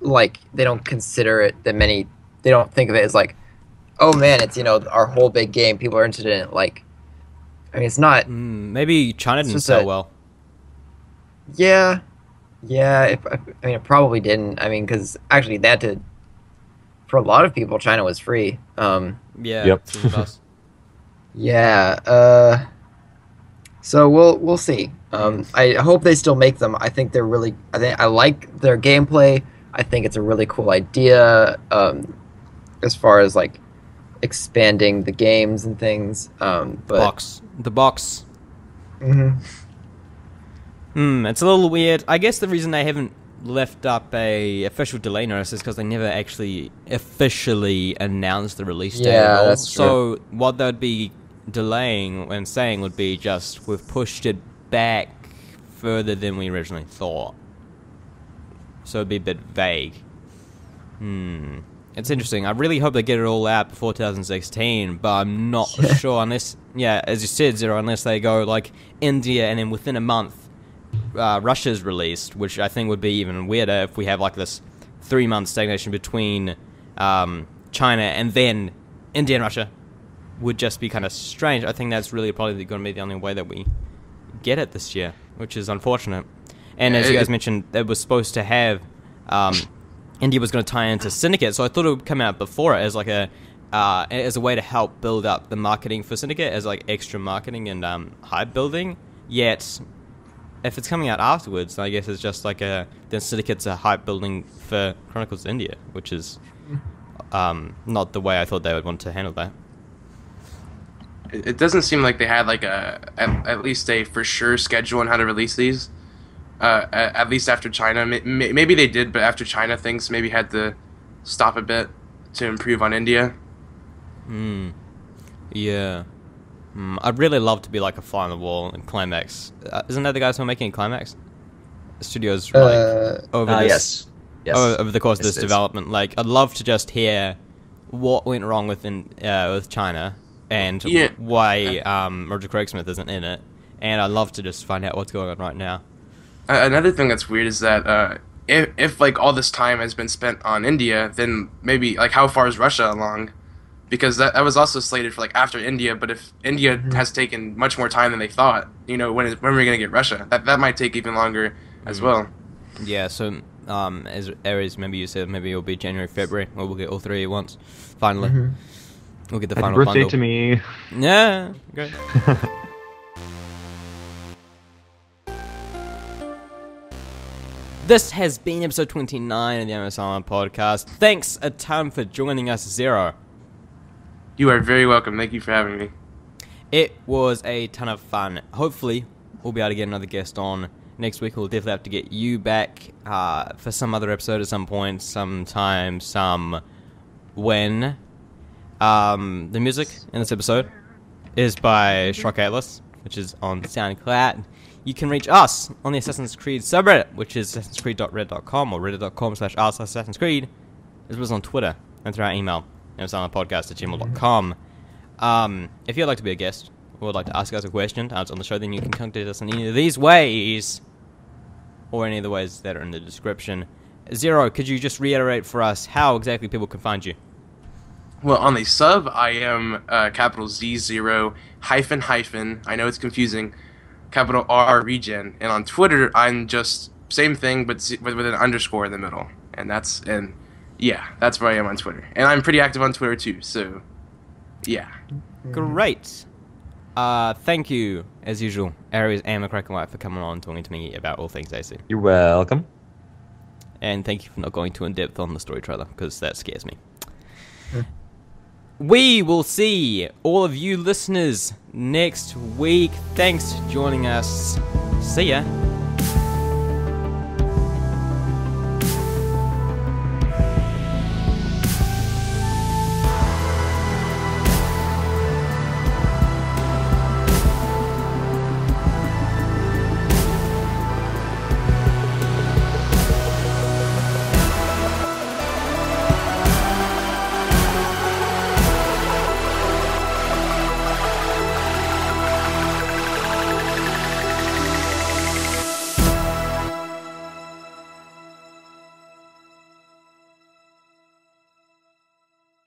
like, they don't consider it that many. they don't think of it as like, oh man, it's our whole big game. People are interested in it. Like, I mean, it's not. Maybe China didn't sell well. Yeah, I mean, it probably didn't. I mean, because actually, for a lot of people, China was free. Yeah. Yep. Yeah. So we'll see. I hope they still make them. I think I like their gameplay. I think it's a really cool idea. As far as like expanding the games and things. But the box. Mm-hmm. It's a little weird. I guess the reason they haven't left up a official delay notice is because they never actually officially announced the release date. Yeah, that's true. So what they'd be delaying and saying would be just, we've pushed it back further than we originally thought. So it'd be a bit vague. It's interesting. I really hope they get it all out before 2016, but I'm not sure unless, as you said, Zero, unless they go like India and then within a month Russia's released, which I think would be even weirder if we have like this 3-month stagnation between China and then India and Russia. Would just be kind of strange. I think that's really probably going to be the only way that we get it this year, which is unfortunate. And as you guys mentioned, it was supposed to have India was going to tie into Syndicate, so I thought it would come out before it as like as a way to help build up the marketing for Syndicate, as like extra marketing and hype building. Yet, if it's coming out afterwards, I guess it's just like then Syndicate's a hype building for Chronicles India, which is not the way I thought they would want to handle that. It doesn't seem like they had like at least a for sure schedule on how to release these. At least after China, maybe they did, but after China, things maybe had to stop a bit to improve on India. Yeah. I'd really love to be like a fly on the wall in Climax. Isn't that the guys who are making Climax? Studios over the course of this development. Like, I'd love to just hear what went wrong with China and why Roger Craig-Smith isn't in it, and I'd love to just find out what's going on right now. Another thing that's weird is that if like all this time has been spent on India, then maybe like how far is Russia along? Because that was also slated for like after India, but if India has taken much more time than they thought, when are we gonna get Russia? That might take even longer as well. Yeah, so as Aries, maybe you said maybe it'll be January, February, or we'll get all three at once. Finally, we'll get the final birthday bundle. to me. Yeah, great. This has been episode 29 of the Animus podcast. Thanks a ton for joining us, Zero. You are very welcome. Thank you for having me. It was a ton of fun. Hopefully, we'll be able to get another guest on next week. We'll definitely have to get you back for some other episode at some point, sometime, when. The music in this episode is by Shock Atlas, which is on SoundCloud. You can reach us on the Assassin's Creed subreddit, which is assassinscreed.reddit.com or reddit.com/Assassin's Creed, as well as on Twitter and through our email, amazonpodcast@gmail.com. If you'd like to be a guest or would like to ask us a question on the show, then you can contact us in any of these ways or any of the ways that are in the description. Zero, could you just reiterate for us how exactly people can find you? Well, on the sub, I am capital Z0 hyphen. I know it's confusing. Capital R Regen, and on Twitter I'm just same thing but with an underscore in the middle, and that's where I am on Twitter, and I'm pretty active on Twitter too. So, yeah. Great. Thank you as usual, Aries and McCracken White, for coming on talking to me about all things AC. You're welcome. And thank you for not going too in depth on the story trailer, because that scares me. We will see all of you listeners next week. Thanks for joining us. See ya.